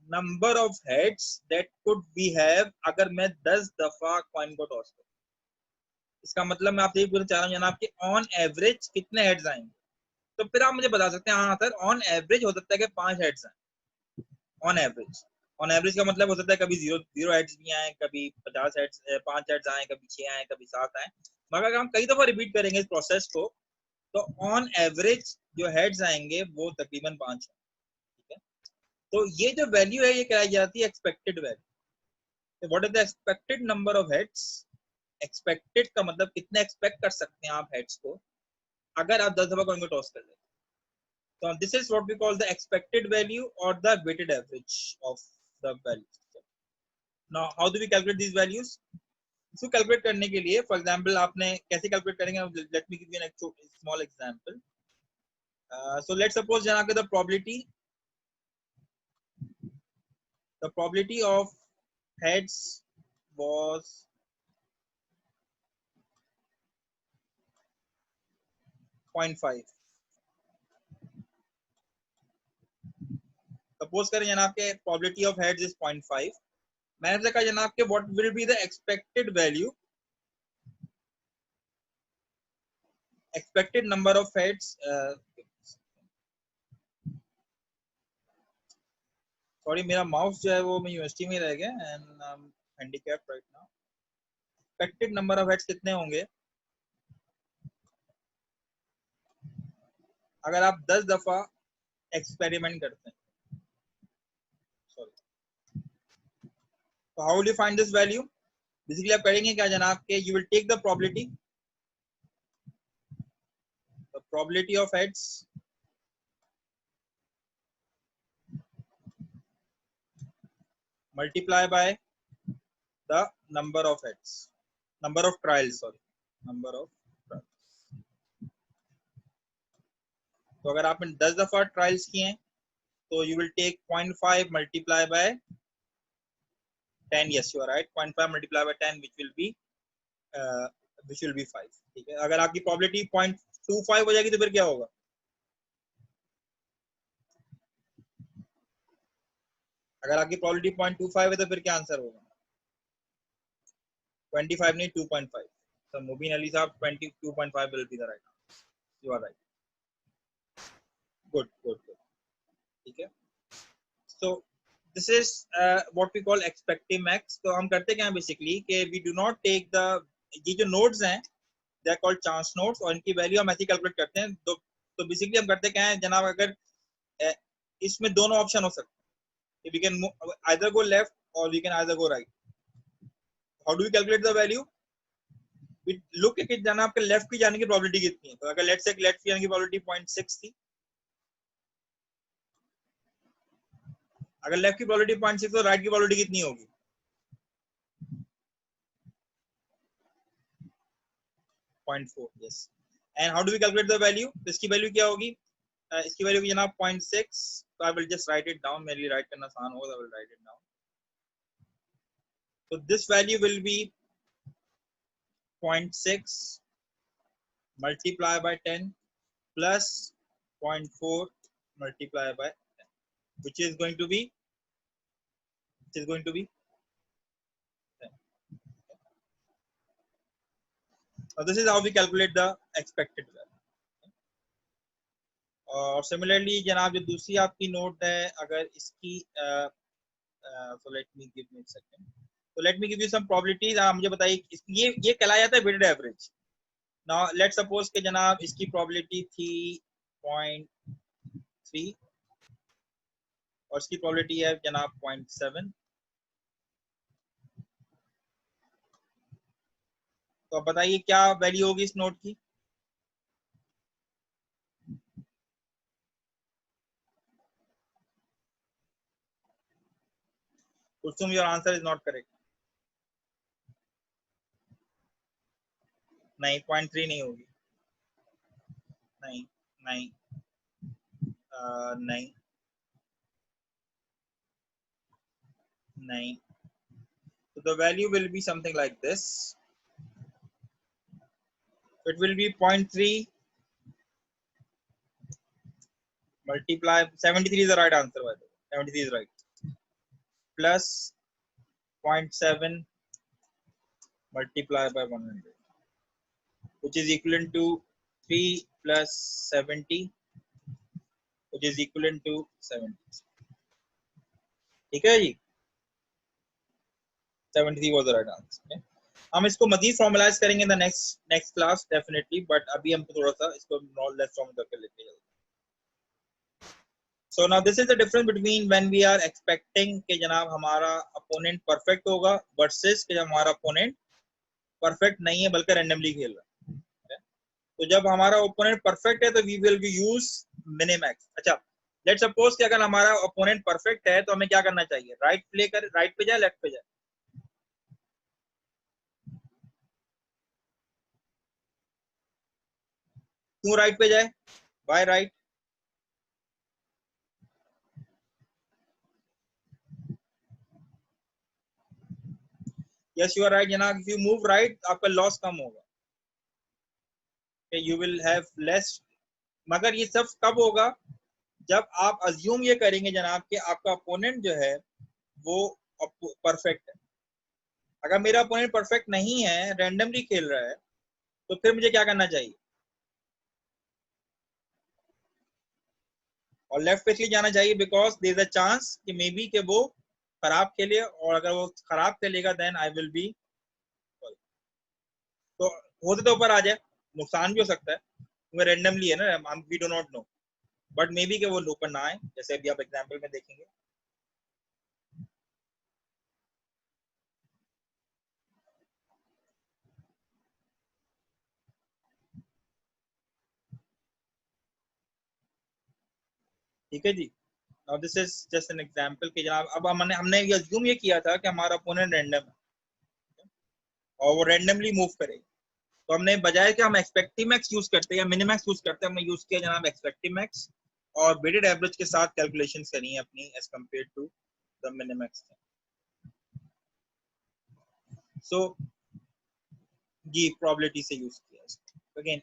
number of heads that could we have अगर मैं 10 दफा कॉइन को टॉस करूं। इसका मतलब मैं आपसे ये पूछना चाह रहा हूँ जनाब कि ऑन एवरेज कितने हेड्स आएंगे। तो फिर आप मुझे बता सकते हैं हाँ सर ऑन एवरेज हो सकता है कि 5 हेड्स आए, ऑन एवरेज। ऑन एवरेज का मतलब हो सकता है कभी जीरो हेड्स भी आए, कभी 50 हेड्स, 5 हेड्स आए, कभी 6 आए, कभी 7 आए। मगर अगर हम कई दफा रिपीट करेंगे इस प्रोसेस को, तो ऑन एवरेज जो हेड्स आएंगे वो तकरीबन 5 है, ठीक है। तो ये जो वैल्यू है ये कहलाई जाती है expected value. What is the expected number of heads. Expected का मतलब कितने एक्सपेक्ट कर सकते हैं आप हेड्स को अगर आप 10 दफा कॉइन को टॉस कर लेते। So this is what we call the expected value or the weighted average of the values. Now how do we calculate these values? इसको कैलकुलेट करने के लिए फॉर एग्जांपल आपने कैसे कैलकुलेट करेंगे, let me give you an small example. So let's suppose जनाब the probability of heads was 0.5. Suppose करें जनाब के probability of heads is 0.5. मैंने कहा जनाब के what will be the expected value, expected number of heads sorry मेरा mouse जो है वो मैं यूनिवर्सिटी में रह गया and I am handicapped right now. Expected number of heads कितने होंगे अगर आप 10 दफा एक्सपेरिमेंट करते हैं? सॉरी, तो how will you find this value? Basically आप करेंगे क्या जनाब के you will take the probability of heads multiply by the number of heads, number of trials, sorry, number of trials. तो अगर आपने 10 दफा ट्रायल्स किए हैं तो you will take 0.5 multiply by 10. yes you are right, 0.5 multiply by 10 which will be 5. ठीक है, अगर आपकी probability 0.25 हो जाएगी तो फिर क्या होगा? अगर आपकी probability 0.25 है तो फिर क्या आंसर होगा? 25 नहीं 2.5. So Mubin Ali साहब 22.5 will be the right answer. You are right. Good. ठीक है. So this is what we call expected max. तो हम करते क्या हैं बेसिकली कि we do not take the ये जो nodes हैं they are called chance nodes और इनकी वैल्यू हम ऐसे ही कैलकुलेट करते हैं. तो बेसिकली हम करते क्या हैं जनाब, अगर इसमें दोनों ऑप्शन हो सकते हैं, we can either go left or we can either go right. How do we calculate the value? We look at जनाब के लेफ्ट की जाने की प्रोबेबिलिटी कितनी है. तो अगर लेट्स से लेफ्ट की जाने की प्रोबेबिलिटी 0.6 थी, अगर लेफ्ट की प्रोबेबिलिटी 0.6 तो राइट की प्रोबेबिलिटी कितनी होगी? 0.4. yes. And how do we calculate the value? तो इसकी वैल्यू क्या होगी? इसकी वैल्यू की जनाब 0.6. तो I will just write it down. मेरे लिए राइट करना आसान होगा, I will write it down. So this value will be 0.6 multiplied by 10 plus 0.4 multiplied by 10, which is going to be 10. Now this is how we calculate the expected value. और similarly जनाब जो दूसरी आपकी note है, अगर इसकी so let me give you a second. So let me give you some probabilities. आप मुझे बताइए, ये कहलाया जाता है weighted average. Now let's suppose कि जनाब इसकी probability थी 0.3 और इसकी probability है जनाब 0.7. तो अब बताइए क्या वैल्यू होगी इस नोट की? Kulsum, your answer is not correct. नहीं 0.3 नहीं होगी. नहीं नहीं. So the value will be something like this. It will be 0.3 multiply 73 is the right answer, by the way. 73 is right. Plus 0.7 multiplied by 100, which is equivalent to 3 plus 70, which is equivalent to 70. ठीक है जी, 73 was the right answer. Okay? हम इसको मजीद formalise करेंगे in the next class definitely, but अभी हम थोड़ा सा इसको लेस फॉर्म करके लेते हैं. So now this is the difference between when we are expecting कि जनाब हमारा अपोनेंट परफेक्ट होगा वर्सेस कि जब हमारा अपोनेंट परफेक्ट नहीं है बल्कि रैंडमली खेल रहा है. तो जब हमारा ओपोनेंट परफेक्ट है तो वी विल यूज मिनिमैक्स. अच्छा, लेट्स सपोज कि अगर हमारा ओपोनेंट परफेक्ट है तो हमें क्या करना चाहिए? राइट पे जाए लेफ्ट पे जाए? क्यों राइट पे जाए? By right. Yes you are right जनाब. इफ यू मूव राइट आपका लॉस कम होगा, यू विल हैव लेस. मगर ये सब कब होगा? जब आप अज्यूम ये करेंगे जनाब कि आपका अपोनेंट जो है वो परफेक्ट है. अगर मेरा अपोनेंट परफेक्ट नहीं है, रैंडमली खेल रहा है, तो फिर मुझे क्या करना चाहिए? और लेफ्ट पे इसलिए जाना चाहिए because there is a chance कि मे बी कि वो खराब खेले, और अगर वो खराब खेलेगा देन आई विल बी, तो होते तो ऊपर आ जाए, नुकसान भी हो सकता है क्योंकि रेंडमली है ना, we do not know, but maybe कि वो ऊपर ना आए, जैसे अभी आप एग्जांपल में देखेंगे। ठीक है जी। Now this is just an example कि जनाब अब हमने ये अज्यूम ये किया था कि हमारा अपोनेंट रैंडम है और वो रैंडमली मूव करेगा, तो हमने बजाय कि हम एक्सपेक्टिव मैक्स यूज करते हैं या मिनिमैक्स यूज करते हैं, हमने यूज किया जनाब एक्सपेक्टिव मैक्स और वेटेड एवरेज के साथ कैलकुलेशंस करी है अपनी as compare to the minimax. So जी प्रोबेबिलिटी से यूज किया अगेन।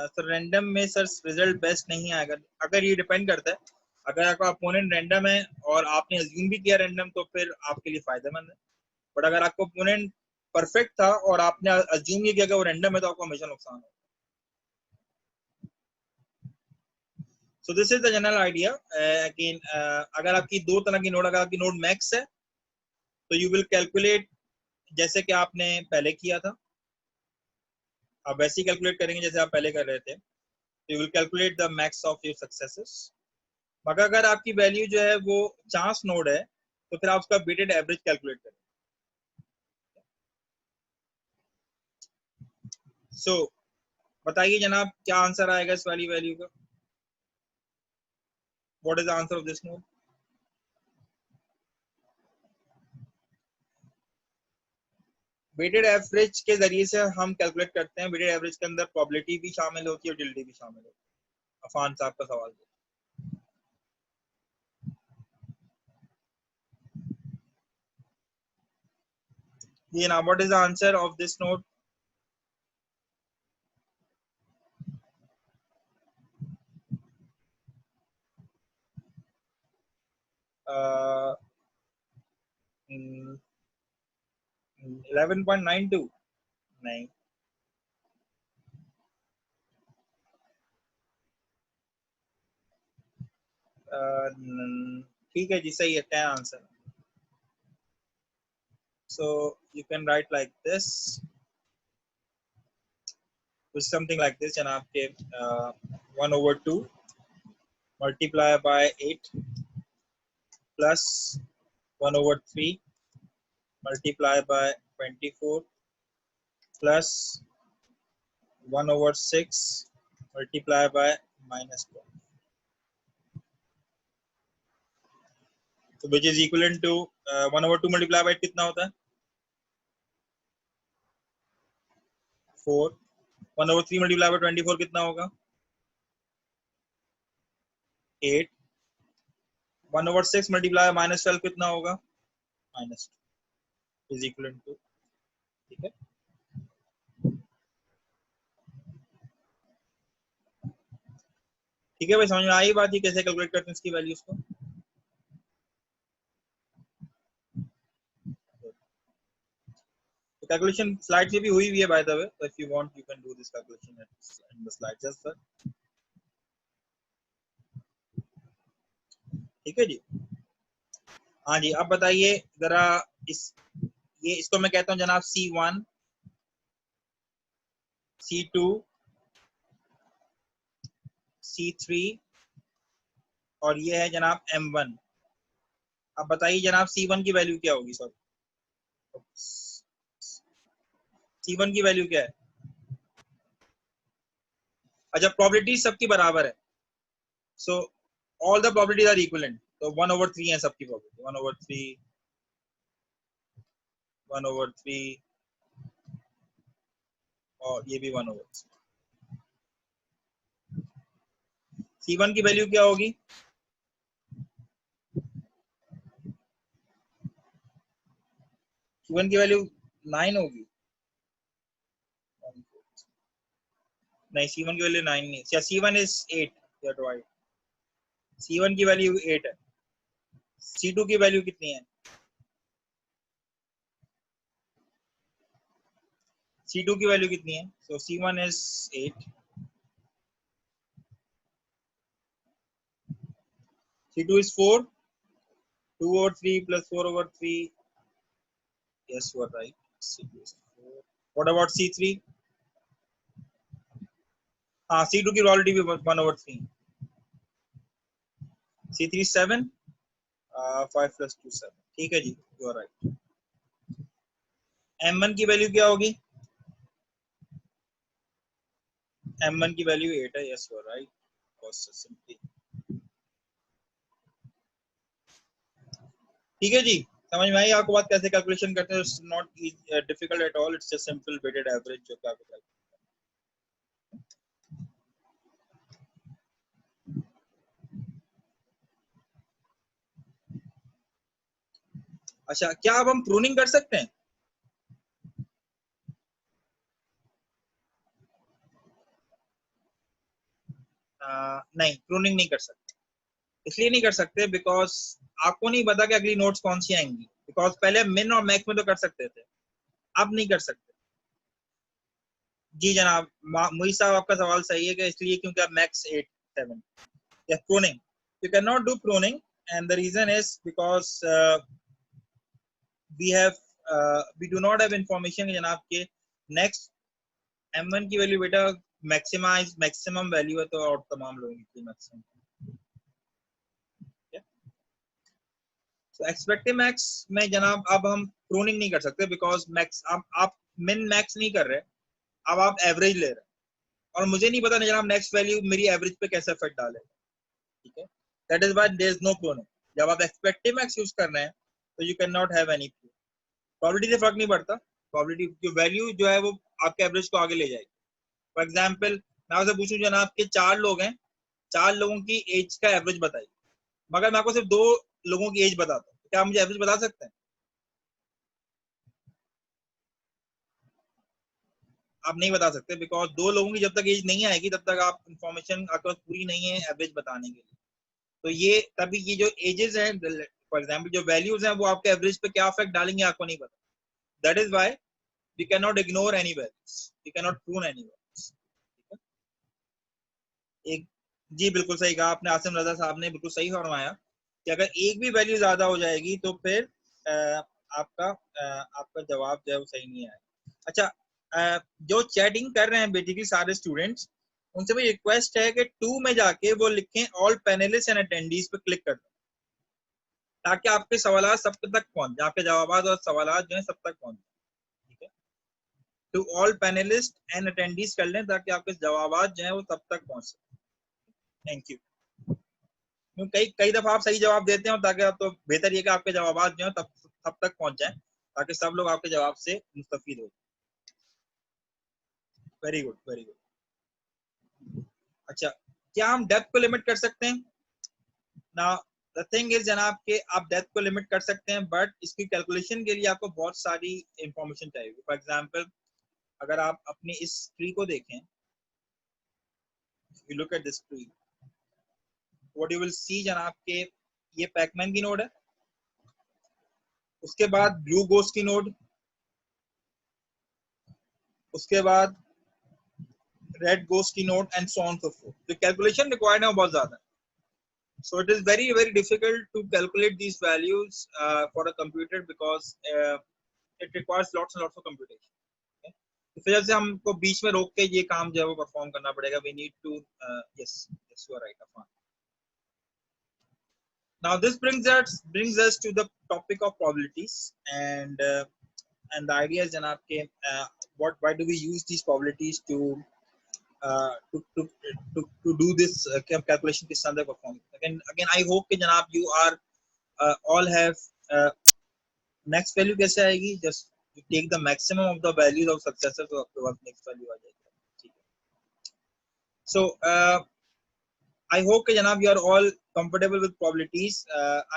सर रैंडम में सर रिजल्ट बेस्ट नहीं आएगा, अगर ये डिपेंड करता है, अगर आपका अपोनेंट रैंडम है और आपने अज्यूम भी किया रैंडम तो फिर आपके लिए फायदेमंद है, बट अगर आपका अपोनेंट परफेक्ट था और आपने अज्यूम ये किया कि वो रैंडम है तो आपको हमेशा नुकसान है। So this is the general idea. Again अगर आपकी दो तरह की नोड, अगर आपकी नोड मैक्स है तो यू विल कैलकुलेट जैसे कि आपने पहले किया था, आप वैसे ही कैलकुलेट करेंगे जैसे आप पहले कर रहे थे, you will calculate the max of your successes. मगर अगर आपकी वैल्यू जो है वो चांस नोड है तो फिर आप उसका वेटेड एवरेज कैलकुलेट करें। सो बताइए जनाब क्या आंसर आएगा इस वाली वैल्यू का? What is the answer of this node? Weighted average के जरिए से हम कैलकुलेट करते हैं, वेटेड एवरेज के अंदर प्रोबेबिलिटी भी शामिल होती है और टिल्डी भी शामिल होती है। अफान साहब का सवाल। ये ना what is the answer of this node? uh, 11.92 नहीं, ठीक है जी सही है, 10 answer. so you can write like this, which something like this जनाब के 1/2 multiply by 8 plus 1/3 multiply by 24 plus 1/6 multiply by -12, so which is equivalent to 1/2 multiply by कितना होता है 4, 1/3 multiply by 24 कितना होगा 8, 1/6 multiply by -12 कितना होगा -2 is equivalent to, ठीक है। ठीक है भाई, समझ में आई बात, ये कैसे कैलकुलेट करते हैं इसकी वैल्यूज को? तो कैलकुलेशन स्लाइड से भी हुई है by the way, so if you want you can do this calculation in the slide just sir। ठीक है जी। हाँ जी, अब बताइए जरा ये इसको मैं कहता हूँ जनाब C1 C2 C3 और ये है जनाब M1। अब बताइए जनाब C1 की वैल्यू क्या होगी? सॉरी, C1 की वैल्यू क्या है? अच्छा, प्रोबेबिलिटी सबकी बराबर है, so all the probabilities are equivalent, तो 1/3 है सबकी प्रोबेबिलिटी, 1/3 1/3 और ये भी 1/3। C1 की वैल्यू क्या होगी? C1 की वैल्यू 9 होगी, नहीं C1 की वैल्यू 9 नहीं, C1 is 8, you are right, C1 की वैल्यू 8 है। C2 की वैल्यू कितनी है? C2 की वैल्यू कितनी है? So C1 is 8, C2 is 4. 2 over 3 plus 4 over 3. Yes, you are right. C2 is 4. What about C3? C2 की probability भी 1 over 3. C3 is 7. 5 plus 2 7. ठीक है जी, you are right. M1 की वैल्यू क्या होगी? M1 की वैल्यू 8 है. Yes, you are right. Simply. ठीक है जी, समझ में आई आपको बात कैसे कैलकुलेशन करते हैं? It's not difficult at all, it's just simple weighted average जो कि आपको। अच्छा, क्या अब हम प्रूनिंग कर सकते हैं? नहीं, प्रूनिंग नहीं कर सकते। इसलिए नहीं कर सकते बिकॉज आपको नहीं पता कि अगली नोट्स कौन सी आएंगी। बिकॉज पहले मिन और मैक्स में तो कर सकते थे, अब नहीं कर सकते। जी जनाब, मुई साहब आपका सवाल सही है कि इसलिए क्योंकि अब मैक्स 8 7 या pruning, you can not do pruning and the reason is because we do not have information जनाब के नेक्स्ट M1 की वैल्यू बेटा मैक्सिमम वैल्यू है, तो और तमाम लोगों की मैक्सिमम। तो एक्सपेक्टेड मैक्स में जनाब अब हम प्रूनिंग नहीं कर सकते बिकॉज मैक्स आप मिन मैक्स नहीं कर रहे, अब आप एवरेज ले रहे हैं और मुझे नहीं पता जनाब नेक्स्ट वैल्यू मेरी एवरेज पे कैसे इफेक्ट डालेगा। ठीक है, that is why there is no pruning. जब आप एक्सपेक्टेड मैक्स यूज कर रहे हैं तो you can not have any proof. Probability से फर्क नहीं पड़ता, प्रोबेबिलिटी की वैल्यू जो है वो आपके एवरेज को आगे ले जाएगी। फॉर एग्जाम्पल मैं आपसे पूछूं जनाब के 4 लोग हैं, 4 लोगों की एज का एवरेज बताइए, मगर मैं आपको सिर्फ 2 लोगों की एज बताता हूँ, क्या आप मुझे एवरेज बता सकते हैं? आप नहीं बता सकते बिकॉज 2 लोगों की जब तक एज नहीं आएगी तब तक आप इंफॉर्मेशन आपके पास पूरी नहीं है एवरेज बताने के लिए। तो ये तभी ये जो एजेस हैं फॉर एग्जाम्पल जो वैल्यूज हैं वो आपके एवरेज पे क्या इफेक्ट डालेंगे आपको नहीं पता। That is why we can not ignore any values, we can not prove any values. एक जी बिल्कुल सही कहा आपने, आसिम रजा साहब ने बिल्कुल सही फरमाया कि अगर एक भी वैल्यू ज्यादा हो जाएगी तो फिर आपका जवाब जो है वो सही नहीं आएगा। अच्छा, जो चैटिंग कर रहे हैं बेसिकली सारे स्टूडेंट्स, उनसे भी रिक्वेस्ट है कि 2 में जाके वो लिखें ऑल पैनलिस्ट एंड अटेंडीज पे क्लिक कर दें ताकि आपके सवाल सब तक पहुंच जाए, आपके जवाब और सवाल जो है सब तक पहुंच जाए। ठीक है, तो ऑल पैनलिस्ट एंड अटेंडीज कर लें ताकि आपके जवाब जो है वो सब तक पहुंच सके। Thank you. कई कई दफा आप सही जवाब देते हो ताकि आप, तो बेहतर ये कि आपके जवाब जो है तब तक पहुंच जाएं ताकि सब लोग आपके जवाब से मुस्तफीद हो। Very good, very good. अच्छा, क्या हम डेप्थ को लिमिट कर सकते हैं? ना, द थिंग इज जनाब के आप डेप्थ को लिमिट कर सकते हैं बट इसकी कैलकुलेशन के लिए आपको बहुत सारी इंफॉर्मेशन चाहिए। फॉर एग्जाम्पल अगर आप अपनी इस ट्री को देखें, you look at this tree, what you will see जनाब के ये पैकमैन की नोड है, उसके बाद ब्लू गोस्ट की नोड, उसके बाद रेड गोस्ट की node and so on so fourth. तो कैलकुलेशन रिक्वायर्ड है बहुत ज्यादा, so it is very very difficult to calculate these values for a computer because it requires lots and lots of computation. Okay? इस वजह से हमको बीच में रोक के ये काम जो है वो परफॉर्म करना पड़ेगा। we need to yes you are right Afan. Now this brings us to the topic of probabilities and the idea is janab ke why do we use these probabilities to do this calculation ke andar perform. Again I hope ke janab you are all have next value कैसे आएगी, just you take the maximum of the values of successor तो आपके पास next value आ जाएगी। ठीक है, so I hope कि जनाब you are all comfortable with probabilities.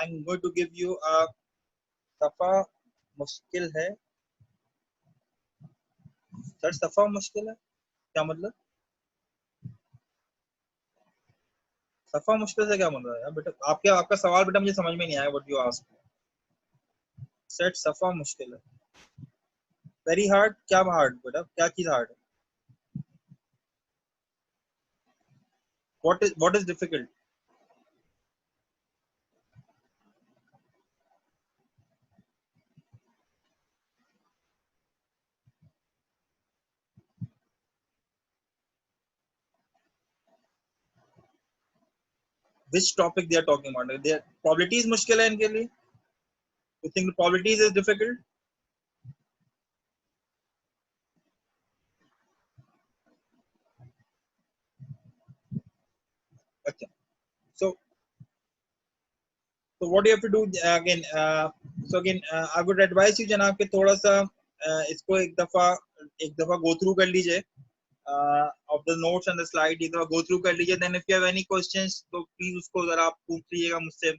I'm going to give you a सफा मुश्किल है। सर सफा मुश्किल है क्या मतलब? सफा मुश्किल से क्या मतलब है बेटा? आपका सवाल बेटा मुझे समझ में नहीं आया। What you ask? सेट सफा मुश्किल है, वेरी हार्ड। क्या हार्ड बेटा, क्या चीज हार्ड है? what is difficult? which topic they are talking about. Their probabilities मुश्किल है इनके लिए. You think probabilities is difficult? Okay. So what do you have to do again? So again, I would advise you जनाब कि थोड़ा सा इसको एक दफा go through कर लीजिए. Of the notes and the slide एक दफा go through कर लीजिए. Then if you have any questions, तो please उसको जरा आप पूछ लीजिएगा मुझसे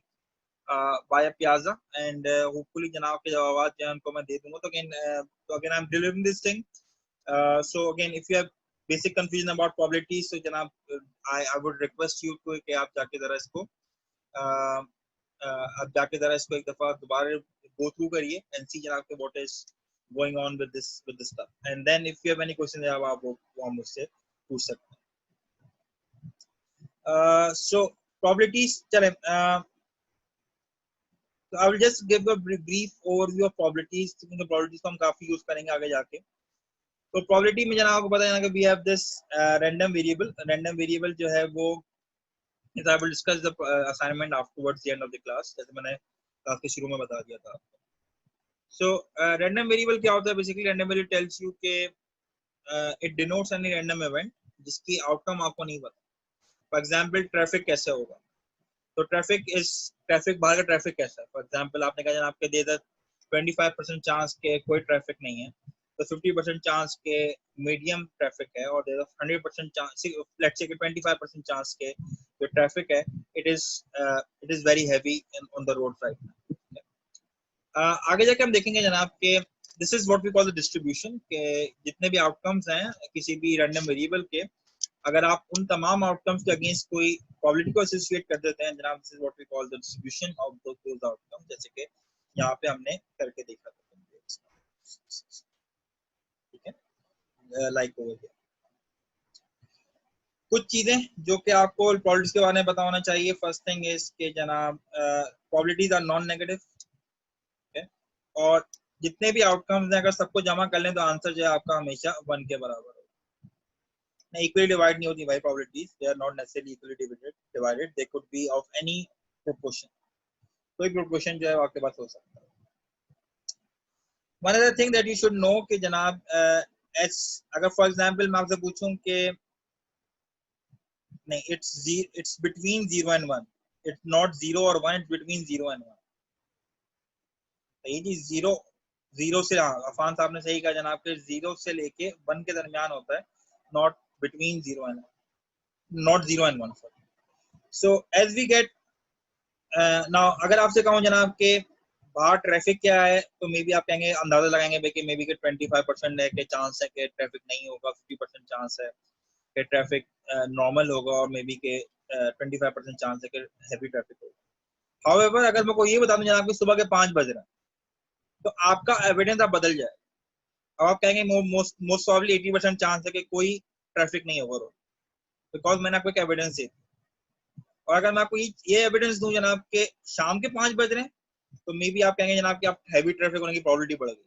via Piazza, and hopefully जनाब के जवाब जो हैं उनको मैं दे दूंगा. तो again I'm delivering this thing. So again, if you have basic confusion about probabilities, so जनाब I would request you to कि आप जाके जरा इसको अब जाके जरा इसको एक दफा दोबारा go through करिए and see जनाब के what is going on with this stuff, and then if you have any questions आप वो मुझसे पूछ सकते हैं. So probabilities चलें. So I will just give a brief overview of probabilities. क्योंकि probabilities को हम काफी यूज करेंगे आगे जाके. तो probability में जनाब आपको पता है ना कि we have this random variable. Random variable जो है वो I will discuss the assignment afterwards the end of the class. जैसे मैंने क्लास के शुरू में बता दिया था आपको. So random variable क्या होता है? Basically random variable tells you कि it denotes any random event जिसकी outcome आपको नहीं पता. For example, traffic कैसे होगा? तो ट्रैफिक बाहर का ट्रैफिक कैसा है? फॉर एग्जांपल आपने कहा जनाब के दे दे 25% चांस के कोई ट्रैफिक नहीं है, तो 50% चांस के मीडियम ट्रैफिक है, और दे दे 100% चांस, लेट्स से 25% चांस के जो ट्रैफिक है it is very heavy on the road right now. आगे जाके हम देखेंगे जनाब के this is what we call the distribution, के जितने भी आउटकम्स हैं किसी भी रैंडम वेरिएबल के, अगर आप उन तमाम आउटकम्स के अगेंस्ट कोई प्रोबेबिलिटी को एसोसिएट कर देते हैं जनाब, this is what we call the distribution of those outcome. जैसे कि यहाँ पे हमने करके देखा था, ठीक है, लाइक ओवर हियर. कुछ चीजें जो कि आपको प्रोबेबिलिटीज के बारे में पता होना चाहिए. फर्स्ट थिंग इज कि जनाब प्रोबेबिलिटीज आर नॉन नेगेटिव, और जितने भी आउटकम्स हैं अगर सबको जमा कर लें तो आंसर जो है आपका हमेशा 1 के बराबर होगा. इक्वली डिवाइड नहीं होती भाई probabilities, they are not necessarily equally divided, they could be of any proportion. कोई प्रोपोर्शन जो है आपके पास हो सकता है. One other thing that you should know कि जनाब अगर फॉर एग्जांपल मैं आपसे पूछूं कि नहीं it's between 0 and 1, it's not 0 और 1, इट्स बिटवीन 0 and 1. ये जी 0 से, अफान साहब ने सही कहा जनाब के 0 से लेके 1 के दरमियान होता है, not between 0 and 1, not 0 and 1. So as we get now, अगर आपसे कहूँ जनाब के बाहर ट्रैफिक क्या है, तो मे बी आप कहेंगे, अंदाजा लगाएंगे कि मे बी 25% है कि चांस है कि ट्रैफिक नहीं होगा, 50% चांस है कि ट्रैफिक नॉर्मल होगा, और मे बी के 25% चांस है कि हैवी ट्रैफिक होगा. हाउएवर अगर मैं कोई ये बता दूं जनाब कि सुबह के 5 बज रहे हैं, तो आपका एविडेंस आप बदल जाए. अब आप कहेंगे मोस्ट प्रोबेबली 80% चांस है कि कोई ट्रैफिक नहीं होगा रोड, बिकॉज मैंने आपको एक एविडेंस दी. और अगर मैं आपको ये एविडेंस दूं जनाब के शाम के 5 बज रहे हैं, तो मे बी आप कहेंगे जनाब कि आप हैवी ट्रैफिक होने की प्रोबेबिलिटी बढ़ गई.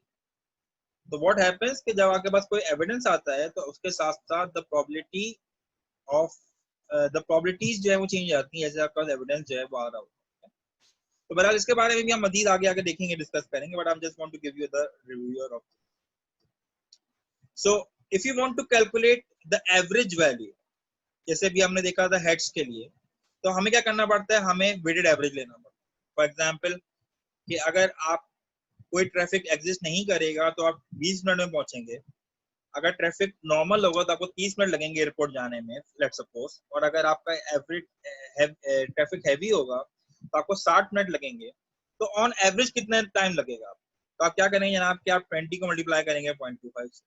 तो व्हाट हैपेंस कि जब आपके पास कोई एविडेंस आता है तो उसके साथ साथ the probability of the probabilities जो है वो चेंज आती है, जैसे आपके पास एविडेंस जो है वो आ रहा होगा. तो बहरहाल इसके बारे में भी हम मजीद आगे आगे देखेंगे, डिस्कस करेंगे, but I just want to give you the review of. So if you want to calculate the average value, जैसे भी हमने देखा था हेड्स के लिए, तो हमें क्या करना पड़ता है, हमें वेटेड एवरेज लेना पड़ता है. फॉर एग्जांपल कि अगर आप कोई ट्रैफिक एग्जिस्ट नहीं करेगा तो आप 20 मिनट में पहुंचेंगे. अगर ट्रैफिक नॉर्मल होगा तो आपको 30 मिनट लगेंगे एयरपोर्ट जाने में, लेट्स सपोज. और अगर आपका एवरेज ट्रैफिक हैवी होगा तो आपको 60 मिनट लगेंगे. तो ऑन एवरेज कितना टाइम लगेगा? तो आप क्या करेंगे जनाब कि आप 20 को मल्टीप्लाई करेंगे 0.25 से,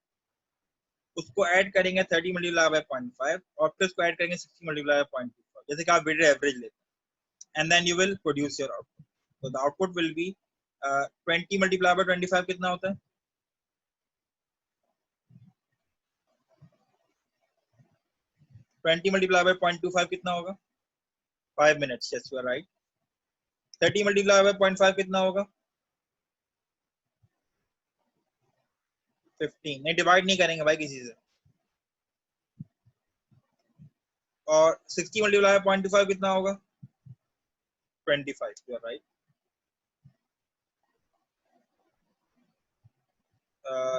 उसको ऐड करेंगे 30 मल्टीप्लाई बाय 0.5, और फिर उसको ऐड करेंगे 60 मल्टीप्लाई बाय 0.25, जैसे कि आप वेटेड एवरेज लेते हैं, and then you will produce your output. तो the output will be 20 multiply by 25 कितना होता है? 20 मल्टीप्लाई बाय 0.25 कितना होगा? 5 minutes. Yes you are right. 30 multiply by 0.5 कितना होगा? 15. नहीं, डिवाइड नहीं करेंगे भाई किसी से. और 60 मल्टीप्लाई बाय 0.25 कितना होगा? 25, you are right.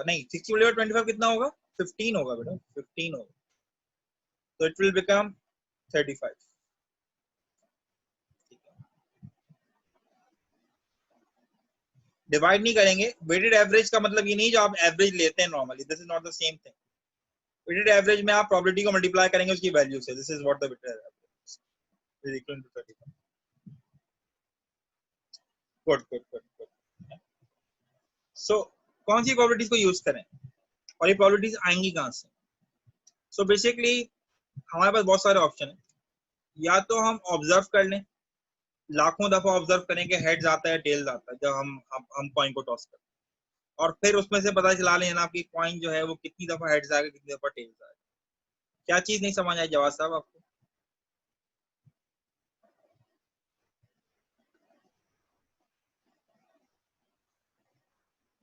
नहीं 60 मल्टीप्लाई 25 कितना होगा? 15 होगा बेटा, 15 होगा, तो इट विल बिकम 35. डिवाइड नहीं करेंगे. वेटेड एवरेज का मतलब ये नहीं जो आप एवरेज लेते हैं normally, this is not the same thing. Weighted average में आप प्रोबेबिलिटी को मल्टीप्लाई करेंगे उसकी वैल्यू से. This is what the weighted average is equal to 35. Good good good good. So कौन सी प्रोबेबिलिटीज को यूज करें और ये प्रोबेबिलिटीज आएंगी कहां से? सो बेसिकली हमारे पास बहुत सारे ऑप्शन है. या तो हम ऑब्जर्व कर लें, लाखों दफा ऑब्जर्व करें कि हेड्स आता है टेल्स आता है जब हम कॉइन को टॉस करते हैं, और फिर उसमें से पता चला लें ना कि कॉइन जो है वो कितनी दफा हेड्स आएगा कितनी दफा टेल्स आएगा. क्या चीज नहीं समझ आई जवाब साहब आपको?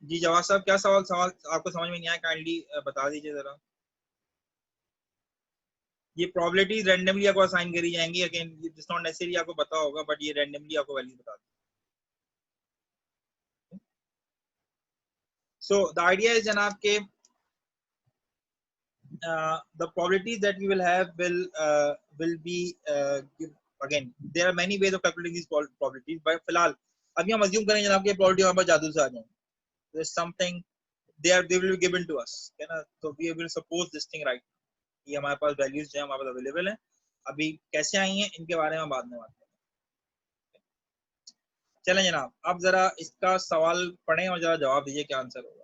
जी जवाब साहब क्या सवाल आपको समझ में नहीं आया? काइंडली बता दीजिए जरा. ये प्रोबेबिलिटीज रैंडमली आपको असाइन करी जाएंगी. अगेन इट्स नॉट नेसेसरी आपको पता होगा, बट ये रैंडमली आपको वैल्यू बता दें. सो द आइडिया इज जनाब के the probabilities that we will have will be again there are many ways of calculating these probabilities, but फिलहाल अभी हम assume करें जनाब कि probability हमारे पास जादू से आ जाए. There is something they will be given to us, है ना? So we will suppose this thing right. ये हमारे पास values जो है हमारे पास available हैं. अभी कैसे आई हैं इनके बारे में बाद में बात करें. चलें जनाब, अब जरा इसका सवाल पढ़ें और जरा जवाब दीजिए क्या आंसर होगा.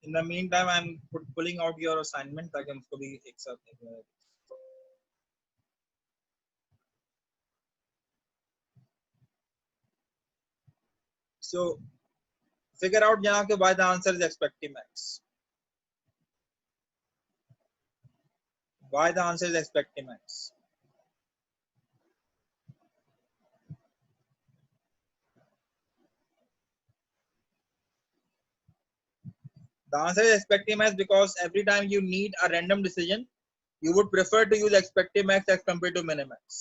In the meantime, I'm pulling out your assignment ताकि हम उसको भी एक साथ देखें. So figure out यहाँ के why the answer is expected max. Why the answer is expected max? The answer is expected max because every time you need a random decision, you would prefer to use expected max as compared to minimax.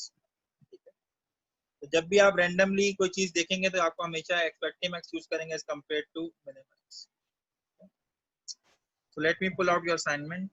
तो जब भी आप randomly कोई चीज देखेंगे तो आपको हमेशा expected max यूज करेंगे as compared to minimax. So let me pull out your assignment.